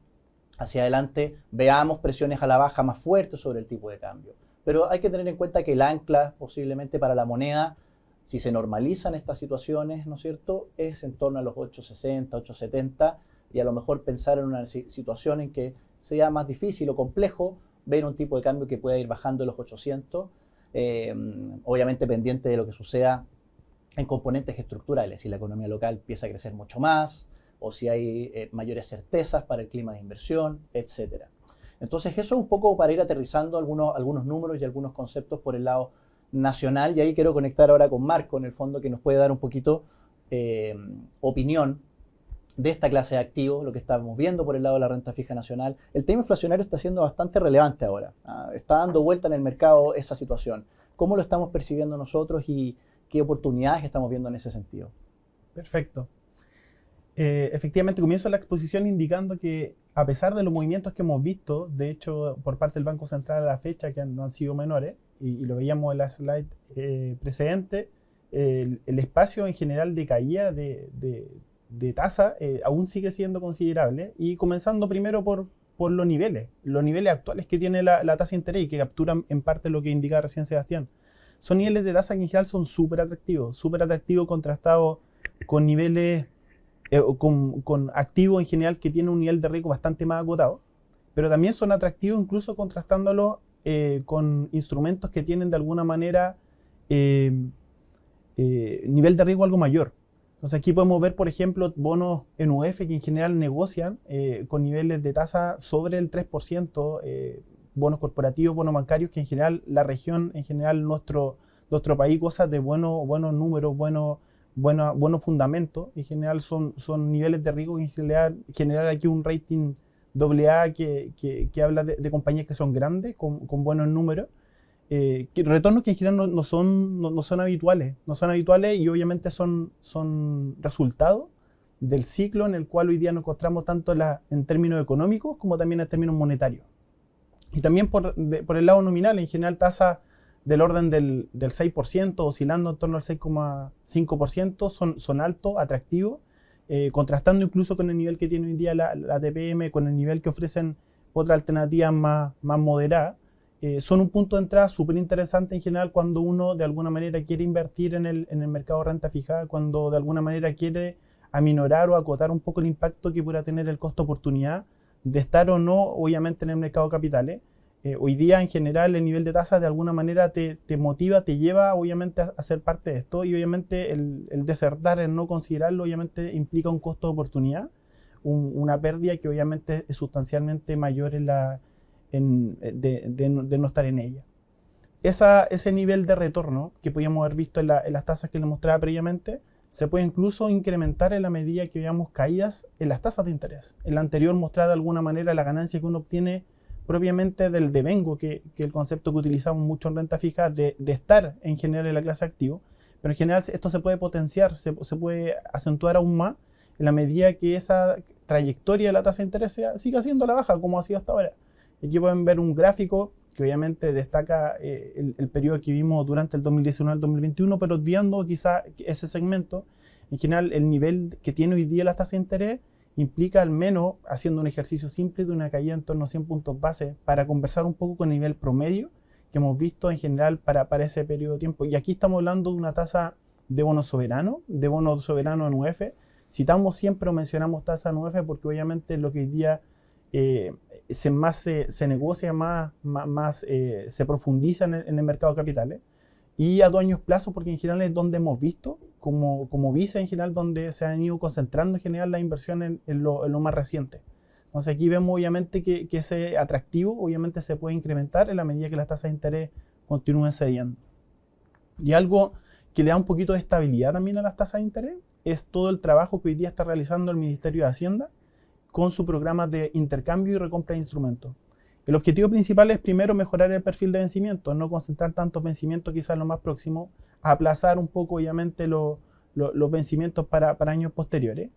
hacia adelante, veamos presiones a la baja más fuertes sobre el tipo de cambio. Pero hay que tener en cuenta que el ancla posiblemente para la moneda, si se normalizan estas situaciones, ¿no es cierto?, es en torno a los 8,60, 8,70, y a lo mejor pensar en una situación en que sea más difícil o complejo ver un tipo de cambio que pueda ir bajando de los 800, obviamente pendiente de lo que suceda en componentes estructurales, si la economía local empieza a crecer mucho más, o si hay mayores certezas para el clima de inversión, etc. Entonces eso es un poco para ir aterrizando algunos números y algunos conceptos por el lado nacional, y ahí quiero conectar ahora con Marco, en el fondo, que nos puede dar un poquito opinión de esta clase de activos, lo que estamos viendo por el lado de la renta fija nacional. El tema inflacionario está siendo bastante relevante ahora. Está dando vuelta en el mercado esa situación. ¿Cómo lo estamos percibiendo nosotros y qué oportunidades estamos viendo en ese sentido? Perfecto. Efectivamente, comienzo la exposición indicando que a pesar de los movimientos que hemos visto, de hecho, por parte del Banco Central a la fecha, que no han sido menores, y lo veíamos en la slide precedente, el espacio en general de caída de tasa aún sigue siendo considerable, y comenzando primero por los niveles actuales que tiene la tasa de interés y que capturan en parte lo que indica recién Sebastián. Son niveles de tasa que en general son súper atractivos contrastados con niveles, con activos en general que tienen un nivel de riesgo bastante más acotado, pero también son atractivos incluso contrastándolos con instrumentos que tienen de alguna manera nivel de riesgo algo mayor. Entonces aquí podemos ver, por ejemplo, bonos NUF que en general negocian con niveles de tasa sobre el 3%, bonos corporativos, bonos bancarios, que en general la región, en general nuestro país, goza de buenos números, buenos fundamentos. En general son niveles de riesgo que en general aquí un rating AA que habla de compañías que son grandes, con buenos números. Retornos que en general no son habituales, y obviamente son resultado del ciclo en el cual hoy día nos encontramos tanto en términos económicos como también en términos monetarios. Y también por el lado nominal, en general tasas del orden del 6%, oscilando en torno al 6,5%, son altos, atractivos, contrastando incluso con el nivel que tiene hoy día la TPM, con el nivel que ofrecen otras alternativas más moderadas. Son un punto de entrada súper interesante en general cuando uno de alguna manera quiere invertir en el mercado de renta fija, cuando de alguna manera quiere aminorar o acotar un poco el impacto que pueda tener el costo oportunidad de estar o no, obviamente, en el mercado de capitales. Hoy día, en general, el nivel de tasa de alguna manera te motiva, te lleva, obviamente, a ser parte de esto, y obviamente el desertar, el no considerarlo, obviamente implica un costo de oportunidad, una pérdida que obviamente es sustancialmente mayor de no estar en ella. Ese nivel de retorno que podíamos haber visto en las tasas que les mostraba previamente, se puede incluso incrementar en la medida que veamos caídas en las tasas de interés. En la anterior mostraba de alguna manera la ganancia que uno obtiene propiamente del devengo, que el concepto que utilizamos mucho en renta fija, de estar en general en la clase activo, pero en general esto se puede potenciar, se puede acentuar aún más en la medida que esa trayectoria de la tasa de interés siga siendo a la baja, como ha sido hasta ahora. Aquí pueden ver un gráfico que obviamente destaca el periodo que vimos durante el 2019 al 2021, pero obviando quizá ese segmento. En general, el nivel que tiene hoy día la tasa de interés implica, al menos haciendo un ejercicio simple, de una caída en torno a 100 puntos base, para conversar un poco con el nivel promedio que hemos visto en general para ese periodo de tiempo. Y aquí estamos hablando de una tasa de bono soberano NUF. Citamos siempre o mencionamos tasa NUF porque obviamente lo que hoy día se negocia más se profundiza en el mercado de capitales, y a 2 años plazo, porque en general es donde hemos visto como vice en general, donde se han ido concentrando en general la inversión en lo más reciente. Entonces aquí vemos obviamente que ese atractivo obviamente se puede incrementar en la medida que las tasas de interés continúen cediendo. Y algo que le da un poquito de estabilidad también a las tasas de interés es todo el trabajo que hoy día está realizando el Ministerio de Hacienda con su programa de intercambio y recompra de instrumentos. El objetivo principal es primero mejorar el perfil de vencimiento, no concentrar tantos vencimientos quizás en lo más próximo, aplazar un poco obviamente los vencimientos para años posteriores,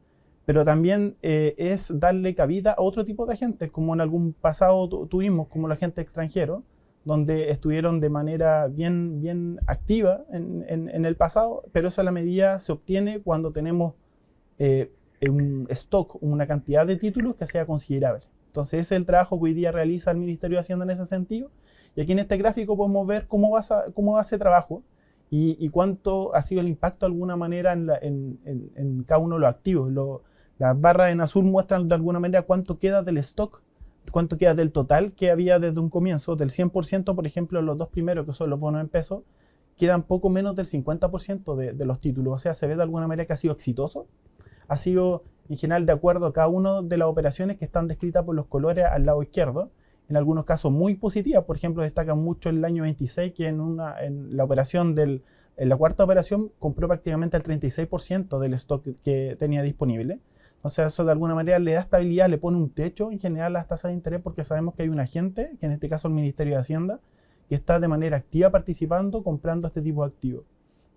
pero también es darle cabida a otro tipo de agentes, como en algún pasado tuvimos, como la agente extranjero, donde estuvieron de manera bien activa en el pasado, pero esa la medida se obtiene cuando tenemos un stock, una cantidad de títulos que sea considerable. Entonces ese es el trabajo que hoy día realiza el Ministerio de Hacienda en ese sentido, y aquí en este gráfico podemos ver cómo va ese trabajo y cuánto ha sido el impacto de alguna manera en cada uno de los activos. Las barras en azul muestran de alguna manera cuánto queda del stock, cuánto queda del total que había desde un comienzo. Del 100%, por ejemplo, los dos primeros, que son los bonos en pesos, quedan poco menos del 50% de los títulos. O sea, se ve de alguna manera que ha sido exitoso. Ha sido, en general, de acuerdo a cada una de las operaciones que están descritas por los colores al lado izquierdo. en algunos casos muy positivas. Por ejemplo, destacan mucho el año 26, que en la operación en la cuarta operación compró prácticamente el 36% del stock que tenía disponible. O sea, eso de alguna manera le da estabilidad, le pone un techo en general a las tasas de interés, porque sabemos que hay un agente, que en este caso el Ministerio de Hacienda, que está de manera activa participando, comprando este tipo de activos.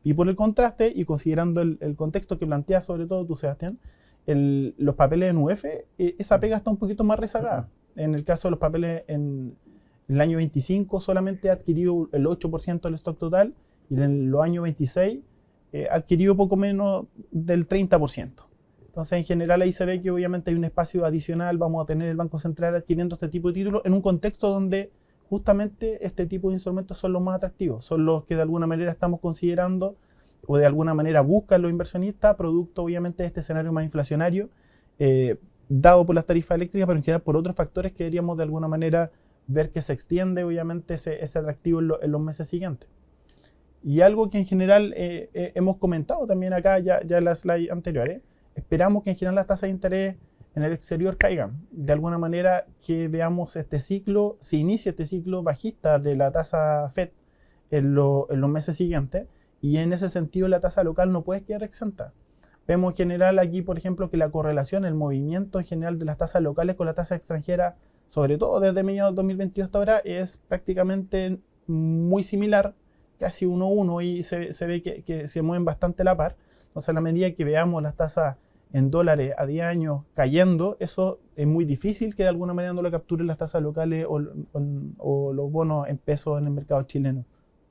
Y por el contraste, y considerando el contexto que planteas sobre todo tú, Sebastián, los papeles en UF, esa pega está un poquito más rezagada. En el caso de los papeles en el año 25 solamente ha adquirido el 8% del stock total, y en los años 26 ha adquirido poco menos del 30%. Entonces, en general, ahí se ve que obviamente hay un espacio adicional. Vamos a tener el Banco Central adquiriendo este tipo de títulos en un contexto donde justamente este tipo de instrumentos son los más atractivos, son los que de alguna manera estamos considerando o de alguna manera buscan los inversionistas, producto obviamente de este escenario más inflacionario, dado por las tarifas eléctricas, pero en general por otros factores que deberíamos de alguna manera ver que se extiende obviamente ese atractivo en los meses siguientes. Y algo que en general hemos comentado también acá ya en las slides anteriores, esperamos que en general las tasas de interés en el exterior caigan. De alguna manera que veamos este ciclo, se inicia este ciclo bajista de la tasa FED en los meses siguientes, y en ese sentido la tasa local no puede quedar exenta. Vemos en general aquí, por ejemplo, que la correlación, el movimiento en general de las tasas locales con la tasa extranjera, sobre todo desde mediados de 2022 hasta ahora, es prácticamente muy similar, casi 1-1, y se ve que se mueven bastante a la par. Entonces, a la medida que veamos las tasas en dólares a 10 años cayendo, eso es muy difícil que de alguna manera no lo capturen las tasas locales o los bonos en pesos en el mercado chileno.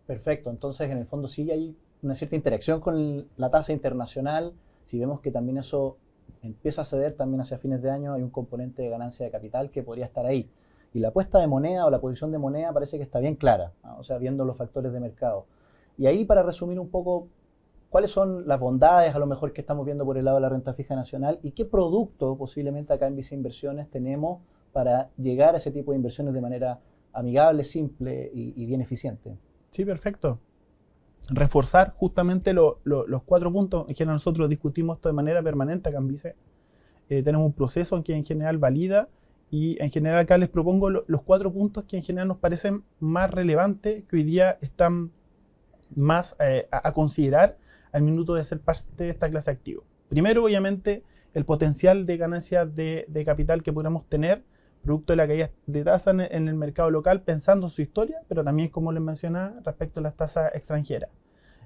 Perfecto, entonces en el fondo sí hay una cierta interacción con la tasa internacional. Si vemos que también eso empieza a ceder también hacia fines de año, hay un componente de ganancia de capital que podría estar ahí. Y la apuesta de moneda o la posición de moneda parece que está bien clara, ¿no? O sea, viendo los factores de mercado. Y ahí, para resumir un poco, ¿cuáles son las bondades a lo mejor que estamos viendo por el lado de la renta fija nacional y qué producto posiblemente acá en Visa Inversiones tenemos para llegar a ese tipo de inversiones de manera amigable, simple y bien eficiente? Sí, perfecto. Reforzar justamente los 4 puntos. En general nosotros discutimos esto de manera permanente acá en Vice. Tenemos un proceso en que en general valida, y en general acá les propongo los 4 puntos que en general nos parecen más relevantes, que hoy día están más a considerar al minuto de ser parte de esta clase de activos. Primero, obviamente, el potencial de ganancias de capital que podamos tener producto de la caída de tasas en el mercado local, pensando en su historia, pero también, como les mencionaba, respecto a las tasas extranjeras.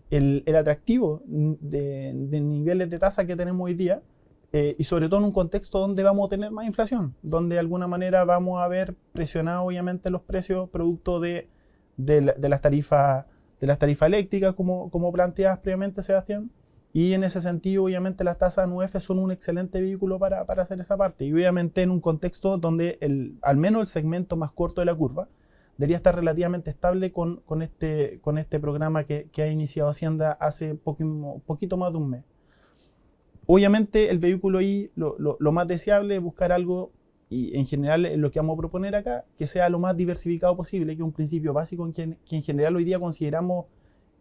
El atractivo de niveles de tasa que tenemos hoy día, y sobre todo en un contexto donde vamos a tener más inflación, donde de alguna manera vamos a ver presionado obviamente los precios producto de las tarifas eléctricas, como planteabas previamente, Sebastián. Y en ese sentido, obviamente, las tasas UF son un excelente vehículo para hacer esa parte. Y obviamente en un contexto donde al menos el segmento más corto de la curva debería estar relativamente estable con este programa que ha iniciado Hacienda hace poquito más de un mes. Obviamente el vehículo ahí, lo más deseable es buscar algo, y en general lo que vamos a proponer acá, que sea lo más diversificado posible, que es un principio básico que en general hoy día consideramos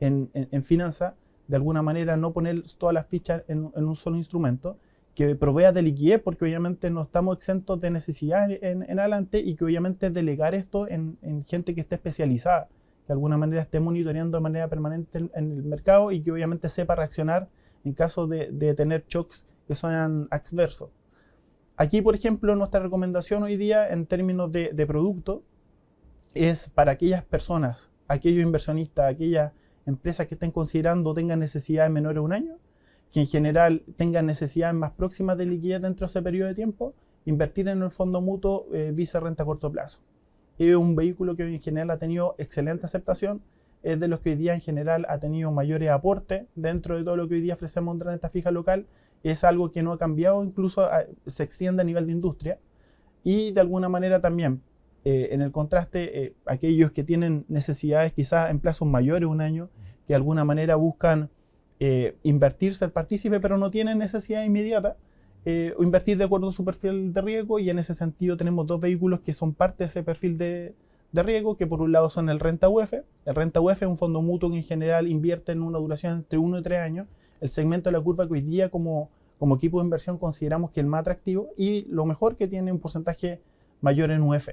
en finanzas, de alguna manera no poner todas las fichas en un solo instrumento, que provea de liquidez, porque obviamente no estamos exentos de necesidad en adelante, y que obviamente delegar esto en gente que esté especializada, que de alguna manera esté monitoreando de manera permanente en el mercado, y que obviamente sepa reaccionar en caso de tener shocks que sean adversos. Aquí, por ejemplo, nuestra recomendación hoy día en términos de producto es para aquellas personas, aquellos inversionistas, aquellas empresas que estén considerando tengan necesidades menores a un año, que en general tengan necesidades más próximas de liquidez dentro de ese periodo de tiempo, invertir en el fondo mutuo Visa Renta a corto plazo. Es un vehículo que en general ha tenido excelente aceptación, es de los que hoy día en general ha tenido mayores aportes dentro de todo lo que hoy día ofrecemos en renta fija local. Es algo que no ha cambiado, incluso se extiende a nivel de industria, y de alguna manera también en el contraste, aquellos que tienen necesidades quizás en plazos mayores a un año, que de alguna manera buscan invertir, ser partícipe, pero no tienen necesidad inmediata, o invertir de acuerdo a su perfil de riesgo, y en ese sentido tenemos 2 vehículos que son parte de ese perfil de riesgo, que por un lado son el Renta UF. El Renta UF es un fondo mutuo que en general invierte en una duración entre 1 y 3 años, el segmento de la curva que hoy día como equipo de inversión consideramos que es el más atractivo y lo mejor, que tiene un porcentaje mayor en UF.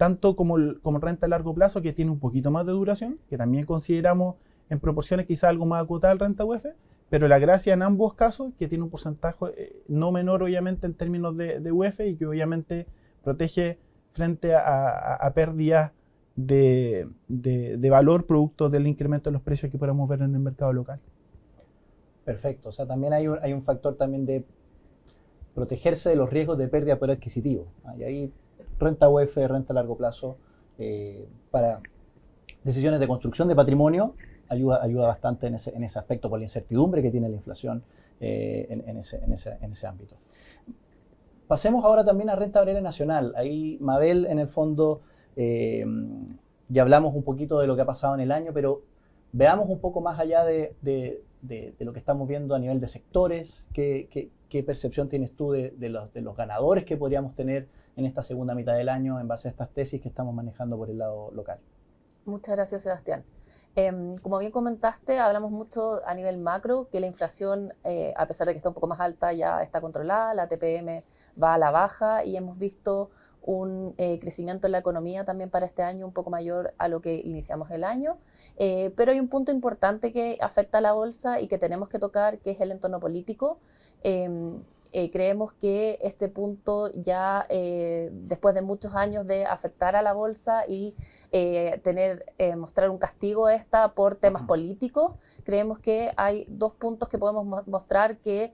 tanto como renta a largo plazo, que tiene un poquito más de duración, que también consideramos en proporciones quizá algo más acotada al renta UF, pero la gracia en ambos casos que tiene un porcentaje no menor obviamente en términos de UF y que obviamente protege frente a pérdidas de valor producto del incremento de los precios que podemos ver en el mercado local. Perfecto, o sea, también hay un factor también de protegerse de los riesgos de pérdida de poder adquisitivo. Y ahí renta UF, renta a largo plazo, para decisiones de construcción de patrimonio, ayuda bastante en ese aspecto por la incertidumbre que tiene la inflación en ese ámbito. Pasemos ahora también a renta variable nacional. Ahí, Mabel, en el fondo, ya hablamos un poquito de lo que ha pasado en el año, pero veamos un poco más allá de lo que estamos viendo a nivel de sectores. ¿Qué percepción tienes tú de los ganadores que podríamos tener en esta segunda mitad del año en base a estas tesis que estamos manejando por el lado local? Muchas gracias, Sebastián. Como bien comentaste, hablamos mucho a nivel macro, que la inflación, a pesar de que está un poco más alta, ya está controlada, la TPM va a la baja y hemos visto un crecimiento en la economía también para este año un poco mayor a lo que iniciamos el año. Pero hay un punto importante que afecta a la bolsa y que tenemos que tocar, que es el entorno político. Creemos que este punto ya, después de muchos años de afectar a la bolsa y mostrar un castigo a esta por temas políticos, creemos que hay dos puntos que podemos mostrar que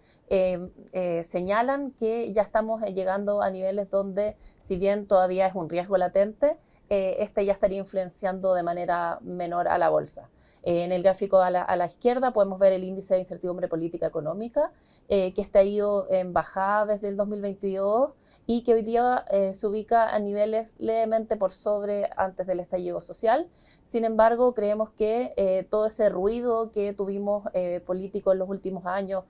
señalan que ya estamos llegando a niveles donde, si bien todavía es un riesgo latente, este ya estaría influenciando de manera menor a la bolsa. En el gráfico a la izquierda podemos ver el índice de incertidumbre política económica, que está ido en bajada desde el 2022 y que hoy día se ubica a niveles levemente por sobre antes del estallido social. Sin embargo, creemos que todo ese ruido que tuvimos político en los últimos años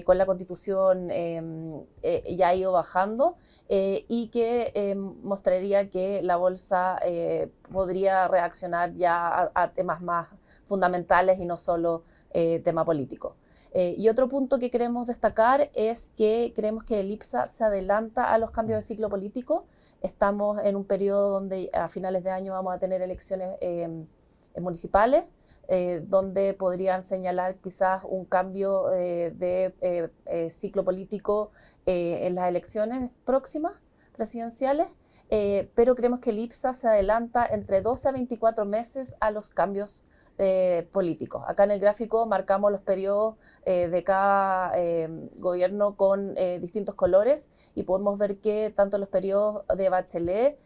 con la Constitución ya ha ido bajando y que mostraría que la bolsa podría reaccionar ya a temas más fundamentales y no solo tema político. Y otro punto que queremos destacar es que creemos que el IPSA se adelanta a los cambios de ciclo político. Estamos en un periodo donde a finales de año vamos a tener elecciones municipales, donde podrían señalar quizás un cambio de ciclo político en las elecciones próximas presidenciales, pero creemos que el IPSA se adelanta entre 12 a 24 meses a los cambios políticos. Acá en el gráfico marcamos los periodos de cada gobierno con distintos colores y podemos ver que tanto los periodos de Bachelet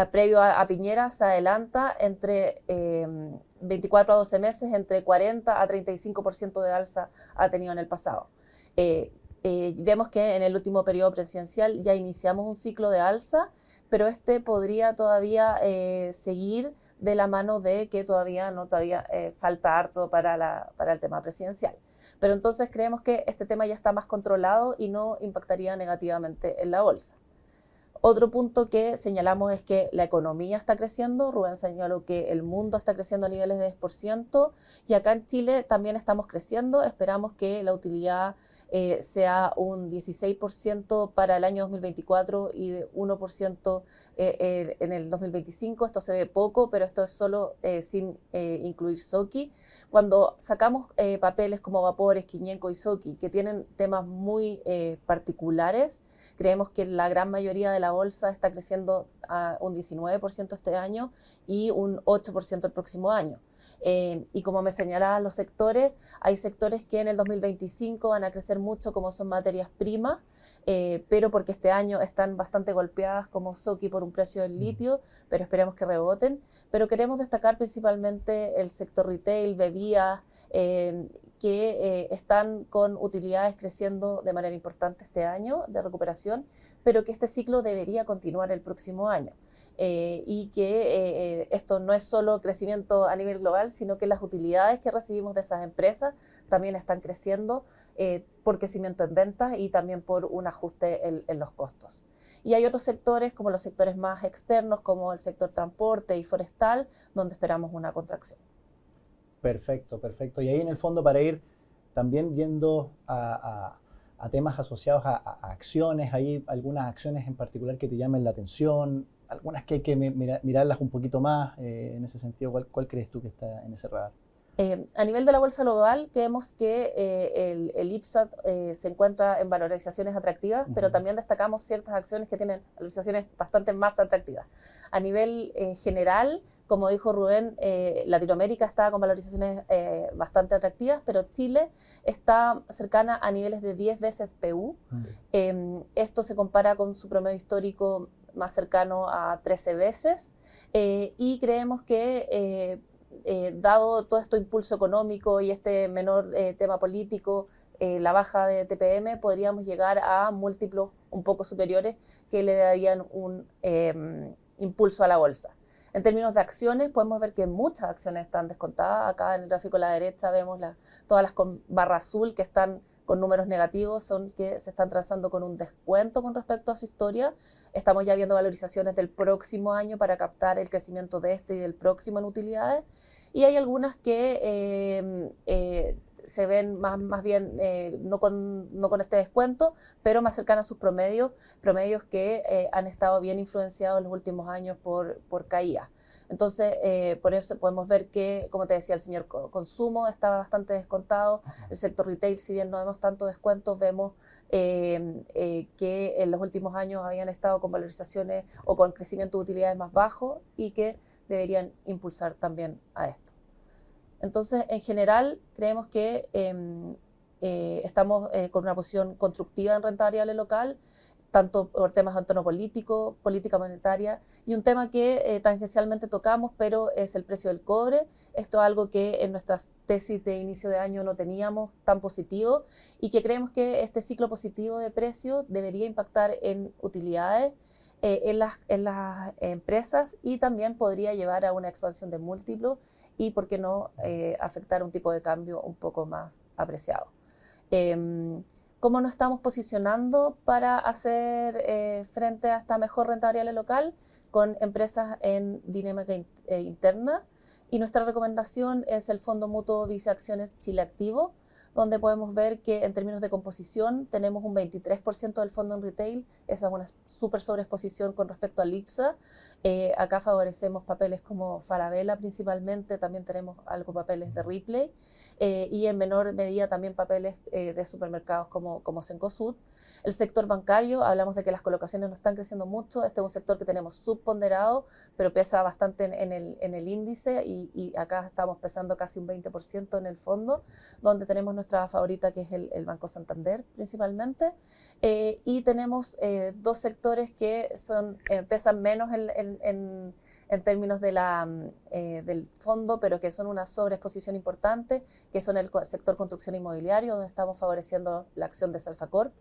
previo a Piñera se adelanta entre 24 a 12 meses, entre 40 a 35% de alza ha tenido en el pasado. Vemos que en el último periodo presidencial ya iniciamos un ciclo de alza, pero este podría todavía seguir de la mano de que todavía falta harto para el tema presidencial. Pero entonces creemos que este tema ya está más controlado y no impactaría negativamente en la bolsa. Otro punto que señalamos es que la economía está creciendo. Rubén señaló que el mundo está creciendo a niveles de 10% y acá en Chile también estamos creciendo. Esperamos que la utilidad sea un 16% para el año 2024 y de 1% en el 2025. Esto se ve poco, pero esto es solo sin incluir Soki. Cuando sacamos papeles como Vapores, Quiñenco y Soki, que tienen temas muy particulares, creemos que la gran mayoría de la bolsa está creciendo a un 19% este año y un 8% el próximo año. Y como me señalaban los sectores, hay sectores que en el 2025 van a crecer mucho, como son materias primas, pero porque este año están bastante golpeadas, como Soki por un precio del litio, pero esperemos que reboten. Pero queremos destacar principalmente el sector retail, bebidas, que están con utilidades creciendo de manera importante este año de recuperación, pero que este ciclo debería continuar el próximo año. Y que esto no es solo crecimiento a nivel global, sino que las utilidades que recibimos de esas empresas también están creciendo por crecimiento en ventas y también por un ajuste en los costos. Y hay otros sectores, como los sectores más externos, como el sector transporte y forestal, donde esperamos una contracción. Perfecto, perfecto. Y ahí en el fondo, para ir también viendo a temas asociados a acciones, ¿hay algunas acciones en particular que te llamen la atención? algunas que hay que mirarlas un poquito más en ese sentido. ¿Cuál crees tú que está en ese radar? A nivel de la bolsa global, creemos que el IPSA se encuentra en valorizaciones atractivas, pero también destacamos ciertas acciones que tienen valorizaciones bastante más atractivas. A nivel general, como dijo Rubén, Latinoamérica está con valorizaciones bastante atractivas, pero Chile está cercana a niveles de 10 veces PU. Esto se compara con su promedio histórico más cercano a 13 veces y creemos que dado todo este impulso económico y este menor tema político, la baja de TPM, podríamos llegar a múltiplos un poco superiores que le darían un impulso a la bolsa. En términos de acciones, podemos ver que muchas acciones están descontadas. Acá en el gráfico a la derecha vemos todas las con barra azul que están con números negativos, son que se están transando con un descuento con respecto a su historia. Estamos ya viendo valorizaciones del próximo año para captar el crecimiento de este y del próximo en utilidades. Y hay algunas que se ven más bien no con este descuento, pero más cercanas a sus promedios que han estado bien influenciados en los últimos años por caídas. Entonces, por eso podemos ver que, como te decía, el señor consumo está bastante descontado. El sector retail, si bien no vemos tanto descuentos, vemos que en los últimos años habían estado con valorizaciones o con crecimiento de utilidades más bajo y que deberían impulsar también a esto. Entonces, en general, creemos que estamos con una posición constructiva en renta variable local, tanto por temas de entorno político, política monetaria, y un tema que tangencialmente tocamos, pero es el precio del cobre. Esto es algo que en nuestras tesis de inicio de año no teníamos tan positivo y que creemos que este ciclo positivo de precios debería impactar en utilidades, en las empresas, y también podría llevar a una expansión de múltiplos y, por qué no, afectar un tipo de cambio un poco más apreciado. ¿Cómo nos estamos posicionando para hacer frente a esta mejor renta variable local? Con empresas en dinámica interna, y nuestra recomendación es el Fondo Mutuo Vice Acciones Chile Activo, donde podemos ver que en términos de composición tenemos un 23% del fondo en retail. Esa es una súper sobreexposición con respecto al IPSA. Acá favorecemos papeles como Falabella principalmente, también tenemos algo papeles de Ripley y en menor medida también papeles de supermercados como Cencosud. El sector bancario, hablamos de que las colocaciones no están creciendo mucho. Este es un sector que tenemos subponderado, pero pesa bastante en el índice, y acá estamos pesando casi un 20% en el fondo, donde tenemos nuestra favorita, que es el Banco Santander principalmente. Y tenemos dos sectores que pesan menos en términos del fondo, pero que son una sobreexposición importante, que son el sector construcción inmobiliario, donde estamos favoreciendo la acción de Salfacorp,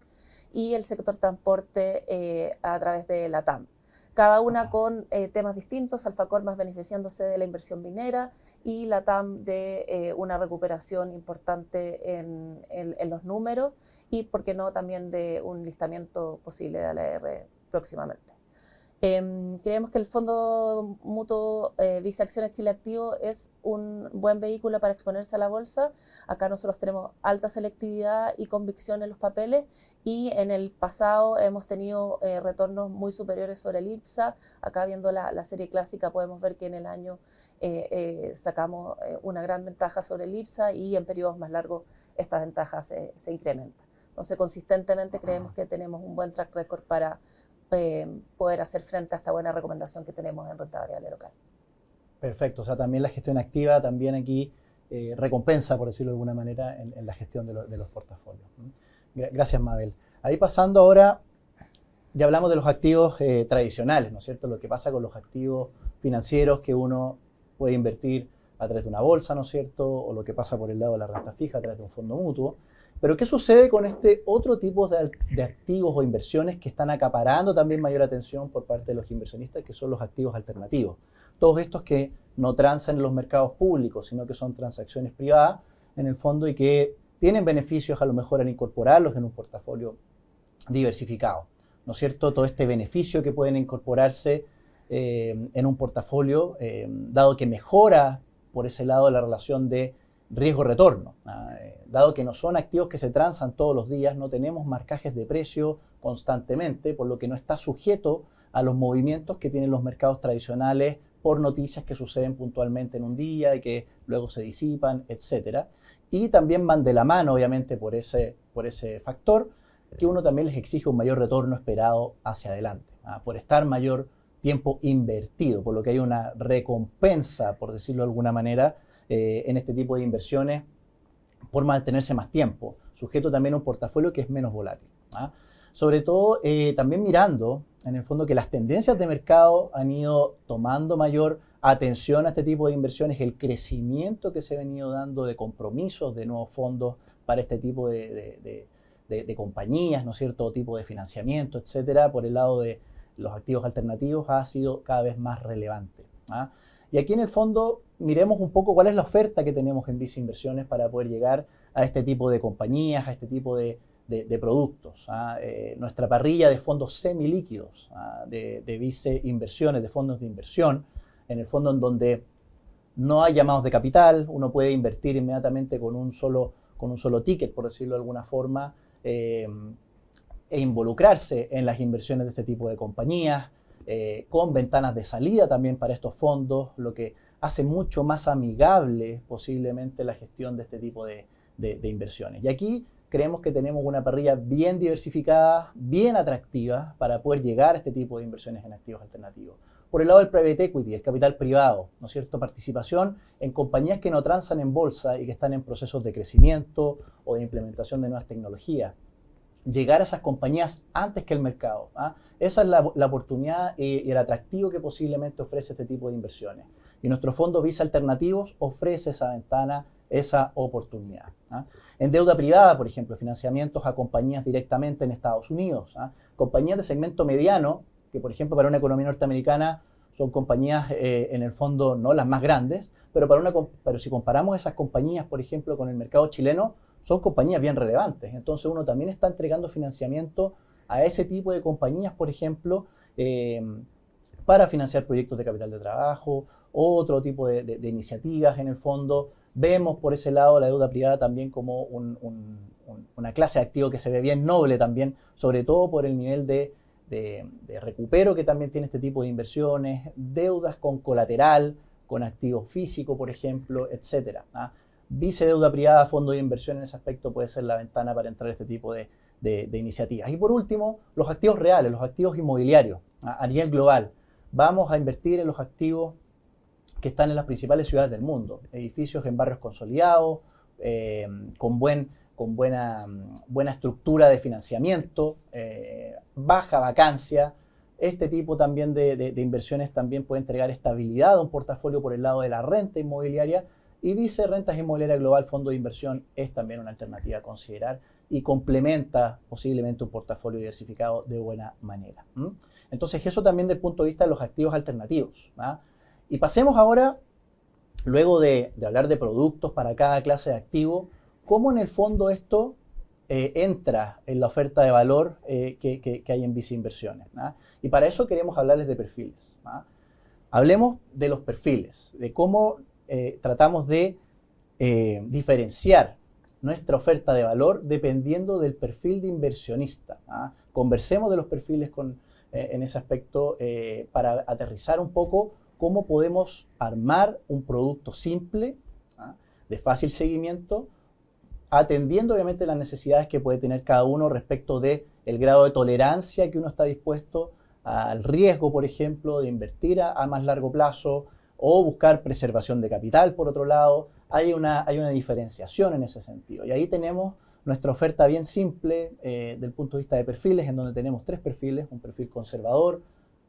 y el sector transporte a través de la TAM. Cada una con temas distintos. Salfacorp más beneficiándose de la inversión minera y la TAM de una recuperación importante en los números y, por qué no, también de un listamiento posible de ALR próximamente. Creemos que el Fondo Mutuo Vice Acciones Chile Activo es un buen vehículo para exponerse a la bolsa. Acá nosotros tenemos alta selectividad y convicción en los papeles, y en el pasado hemos tenido retornos muy superiores sobre el IPSA. Acá, viendo la serie clásica, podemos ver que en el año sacamos una gran ventaja sobre el IPSA, y en periodos más largos esta ventaja se incrementa. Entonces, consistentemente creemos que tenemos un buen track record para poder hacer frente a esta buena recomendación que tenemos en renta variable local. Perfecto, o sea, también la gestión activa también aquí recompensa, por decirlo de alguna manera, en la gestión de los portafolios. Gracias, Mabel. Ahí, pasando ahora, ya hablamos de los activos tradicionales, ¿no es cierto? Lo que pasa con los activos financieros que uno puede invertir a través de una bolsa, ¿no es cierto? O lo que pasa por el lado de la renta fija a través de un fondo mutuo. Pero ¿qué sucede con este otro tipo de activos o inversiones que están acaparando también mayor atención por parte de los inversionistas, que son los activos alternativos? Todos estos que no transan en los mercados públicos, sino que son transacciones privadas en el fondo, y que tienen beneficios a lo mejor al incorporarlos en un portafolio diversificado, ¿no es cierto? Todo este beneficio que pueden incorporarse en un portafolio, dado que mejora por ese lado la relación de riesgo-retorno, dado que no son activos que se transan todos los días, no tenemos marcajes de precio constantemente, por lo que no está sujeto a los movimientos que tienen los mercados tradicionales por noticias que suceden puntualmente en un día y que luego se disipan, etc. Y también van de la mano, obviamente, por ese factor, que uno también les exige un mayor retorno esperado hacia adelante, por estar mayor tiempo invertido, por lo que hay una recompensa, por decirlo de alguna manera, en este tipo de inversiones por mantenerse más tiempo, sujeto también a un portafolio que es menos volátil. Sobre todo, también mirando, en el fondo, que las tendencias de mercado han ido tomando mayor atención a este tipo de inversiones, el crecimiento que se ha venido dando de compromisos de nuevos fondos para este tipo de compañías, ¿no es cierto?, tipo de financiamiento, etcétera, por el lado de los activos alternativos ha sido cada vez más relevante. Y aquí en el fondo miremos un poco cuál es la oferta que tenemos en Vice Inversiones para poder llegar a este tipo de compañías, a este tipo de productos. Nuestra parrilla de fondos semilíquidos, de Vice Inversiones, de fondos de inversión, en el fondo en donde no hay llamados de capital, uno puede invertir inmediatamente con un solo ticket, por decirlo de alguna forma, e involucrarse en las inversiones de este tipo de compañías, con ventanas de salida también para estos fondos, lo que hace mucho más amigable posiblemente la gestión de este tipo de inversiones. Y aquí creemos que tenemos una parrilla bien diversificada, bien atractiva para poder llegar a este tipo de inversiones en activos alternativos. Por el lado del private equity, el capital privado, ¿no es cierto?, participación en compañías que no transan en bolsa y que están en procesos de crecimiento o de implementación de nuevas tecnologías. Llegar a esas compañías antes que el mercado. Esa es la oportunidad y el atractivo que posiblemente ofrece este tipo de inversiones. Y nuestro fondo Vice Alternativos ofrece esa ventana, esa oportunidad. En deuda privada, por ejemplo, financiamientos a compañías directamente en Estados Unidos. Compañías de segmento mediano, que por ejemplo para una economía norteamericana son compañías en el fondo no las más grandes, pero si comparamos esas compañías, por ejemplo, con el mercado chileno, son compañías bien relevantes. Entonces uno también está entregando financiamiento a ese tipo de compañías, por ejemplo, para financiar proyectos de capital de trabajo, otro tipo de iniciativas en el fondo. Vemos por ese lado la deuda privada también como una clase de activo que se ve bien noble también, sobre todo por el nivel de recupero que también tiene este tipo de inversiones, deudas con colateral, con activo físico, por ejemplo, etcétera. Vice deuda privada, fondo de inversión en ese aspecto puede ser la ventana para entrar a este tipo de iniciativas. Y por último, los activos reales, los activos inmobiliarios a nivel global. Vamos a invertir en los activos que están en las principales ciudades del mundo, edificios en barrios consolidados, con buena estructura de financiamiento, baja vacancia. Este tipo también de inversiones también puede entregar estabilidad a un portafolio por el lado de la renta inmobiliaria, y Vice Rentas Inmobiliarias Global Fondo de Inversión es también una alternativa a considerar y complementa posiblemente un portafolio diversificado de buena manera. Entonces eso también desde el punto de vista de los activos alternativos. Y pasemos ahora, luego de hablar de productos para cada clase de activo, cómo en el fondo esto entra en la oferta de valor que hay en Vice Inversiones. Y para eso queremos hablarles de perfiles. Hablemos de los perfiles, de cómo tratamos de diferenciar nuestra oferta de valor dependiendo del perfil de inversionista. Conversemos de los perfiles en ese aspecto para aterrizar un poco cómo podemos armar un producto simple, de fácil seguimiento, atendiendo obviamente las necesidades que puede tener cada uno respecto del grado de tolerancia que uno está dispuesto al riesgo, por ejemplo, de invertir a más largo plazo o buscar preservación de capital, por otro lado. Hay una diferenciación en ese sentido. Y ahí tenemos nuestra oferta bien simple del punto de vista de perfiles, en donde tenemos 3 perfiles: un perfil conservador,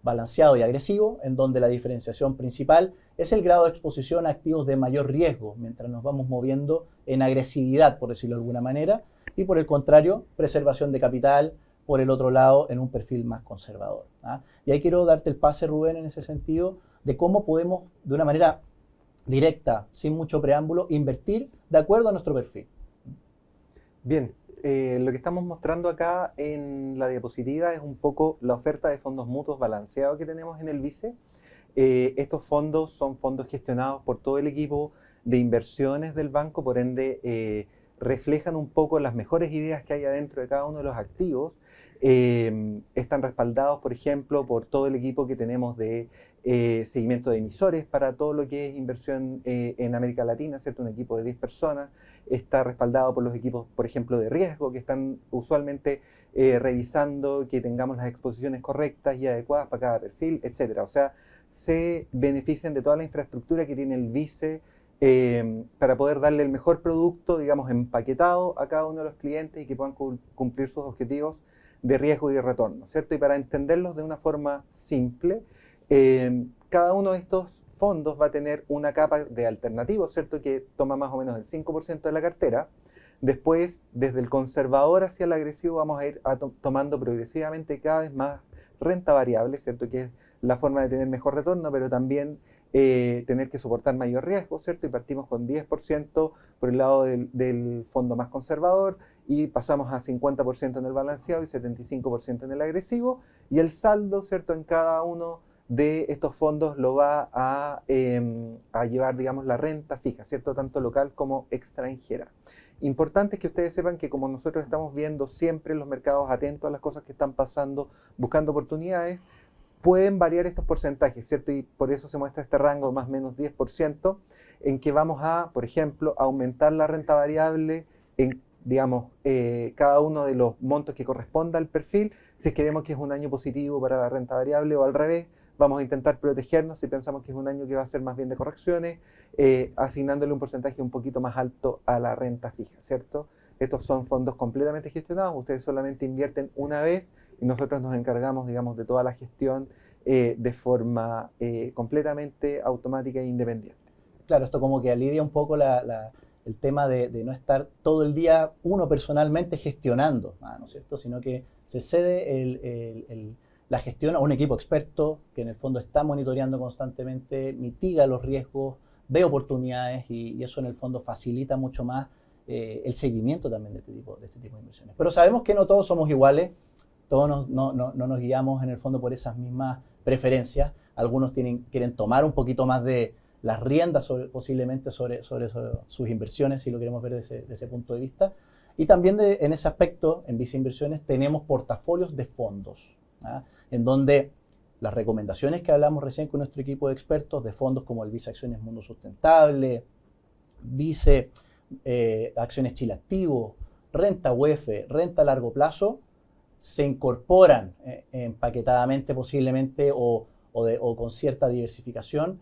balanceado y agresivo, en donde la diferenciación principal es el grado de exposición a activos de mayor riesgo, mientras nos vamos moviendo en agresividad, por decirlo de alguna manera, y por el contrario, preservación de capital, por el otro lado, en un perfil más conservador. Y ahí quiero darte el pase, Rubén, en ese sentido, de cómo podemos, de una manera directa, sin mucho preámbulo, invertir de acuerdo a nuestro perfil. Bien, lo que estamos mostrando acá en la diapositiva es un poco la oferta de fondos mutuos balanceados que tenemos en el Vice. Estos fondos son fondos gestionados por todo el equipo de inversiones del banco, por ende reflejan un poco las mejores ideas que hay adentro de cada uno de los activos. Están respaldados, por ejemplo, por todo el equipo que tenemos de seguimiento de emisores para todo lo que es inversión en América Latina, ¿cierto? Un equipo de 10 personas. Está respaldado por los equipos, por ejemplo, de riesgo, que están usualmente revisando que tengamos las exposiciones correctas y adecuadas para cada perfil, etcétera. O sea, se benefician de toda la infraestructura que tiene el Vice para poder darle el mejor producto, digamos, empaquetado a cada uno de los clientes y que puedan cumplir sus objetivos de riesgo y de retorno, ¿cierto? Y para entenderlos de una forma simple, cada uno de estos fondos va a tener una capa de alternativos, ¿cierto? Que toma más o menos el 5% de la cartera. Después, desde el conservador hacia el agresivo, vamos a ir tomando progresivamente cada vez más renta variable, ¿cierto? Que es la forma de tener mejor retorno, pero también tener que soportar mayor riesgo, ¿cierto? Y partimos con 10% por el lado del fondo más conservador y pasamos a 50% en el balanceado y 75% en el agresivo. Y el saldo, ¿cierto? En cada uno de estos fondos lo va a llevar, digamos, la renta fija, ¿cierto? Tanto local como extranjera. Importante es que ustedes sepan que como nosotros estamos viendo siempre en los mercados atentos a las cosas que están pasando, buscando oportunidades, pueden variar estos porcentajes, ¿cierto? Y por eso se muestra este rango más o menos 10%, en que vamos a, por ejemplo, aumentar la renta variable en, digamos, cada uno de los montos que corresponda al perfil, si es que vemos que es un año positivo para la renta variable, o al revés, vamos a intentar protegernos si pensamos que es un año que va a ser más bien de correcciones, asignándole un porcentaje un poquito más alto a la renta fija, ¿cierto? Estos son fondos completamente gestionados, ustedes solamente invierten una vez y nosotros nos encargamos, digamos, de toda la gestión de forma completamente automática e independiente. Claro, esto como que alivia un poco el tema de no estar todo el día uno personalmente gestionando, ¿no es cierto? Sino que se cede la gestión a un equipo experto que en el fondo está monitoreando constantemente, mitiga los riesgos, ve oportunidades y eso en el fondo facilita mucho más el seguimiento también de este tipo de inversiones. Pero sabemos que no todos somos iguales, todos no nos guiamos en el fondo por esas mismas preferencias. Algunos quieren tomar un poquito más de las riendas posiblemente sobre sus inversiones, si lo queremos ver desde ese punto de vista. Y también en ese aspecto, en Vice Inversiones, tenemos portafolios de fondos, ¿ah? En donde las recomendaciones que hablamos recién con nuestro equipo de expertos de fondos como el Vice Acciones Mundo Sustentable, Vice Acciones Chile Activo, Renta UEF, Renta a Largo Plazo, se incorporan empaquetadamente posiblemente o con cierta diversificación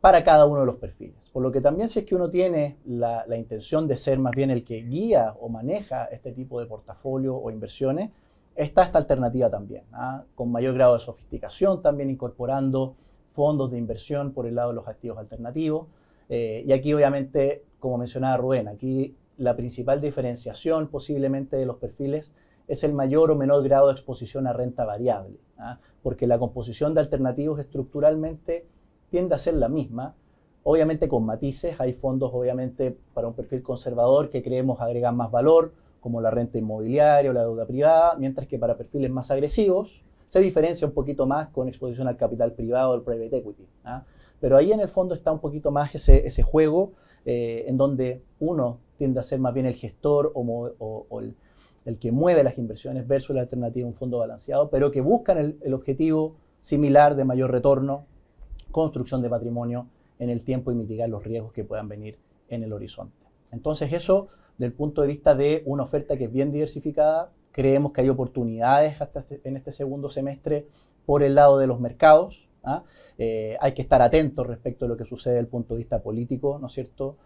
para cada uno de los perfiles. Por lo que también si es que uno tiene la intención de ser más bien el que guía o maneja este tipo de portafolio o inversiones, está esta alternativa también, ¿ah? Con mayor grado de sofisticación, también incorporando fondos de inversión por el lado de los activos alternativos. Y aquí obviamente, como mencionaba Rubén, aquí la principal diferenciación posiblemente de los perfiles es el mayor o menor grado de exposición a renta variable, ¿ah? Porque la composición de alternativos estructuralmente tiende a ser la misma, obviamente con matices. Hay fondos obviamente para un perfil conservador que creemos agregan más valor, como la renta inmobiliaria o la deuda privada, mientras que para perfiles más agresivos se diferencia un poquito más con exposición al capital privado o el private equity, ¿ah? Pero ahí en el fondo está un poquito más ese juego en donde uno tiende a ser más bien el gestor o el que mueve las inversiones versus la alternativa de un fondo balanceado, pero que buscan el objetivo similar de mayor retorno, construcción de patrimonio en el tiempo y mitigar los riesgos que puedan venir en el horizonte. Entonces eso, del punto de vista de una oferta que es bien diversificada, creemos que hay oportunidades en este segundo semestre por el lado de los mercados, ¿ah? Hay que estar atentos respecto a lo que sucede desde el punto de vista político, ¿no es cierto?,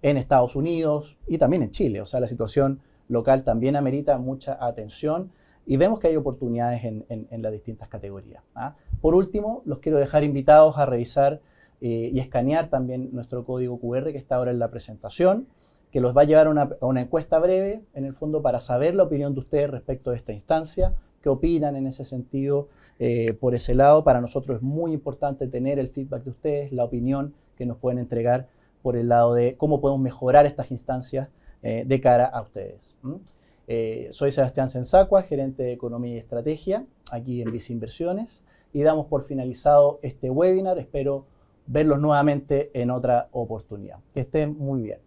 en Estados Unidos y también en Chile. O sea, la situación local también amerita mucha atención y vemos que hay oportunidades en las distintas categorías, ¿ah? Por último, los quiero dejar invitados a revisar y escanear también nuestro código QR que está ahora en la presentación, que los va a llevar a una encuesta breve, en el fondo, para saber la opinión de ustedes respecto de esta instancia, qué opinan en ese sentido por ese lado. Para nosotros es muy importante tener el feedback de ustedes, la opinión que nos pueden entregar por el lado de cómo podemos mejorar estas instancias de cara a ustedes. Soy Sebastián Sensacua, gerente de Economía y Estrategia, aquí en Vice Inversiones, y damos por finalizado este webinar. Espero verlos nuevamente en otra oportunidad. Que estén muy bien.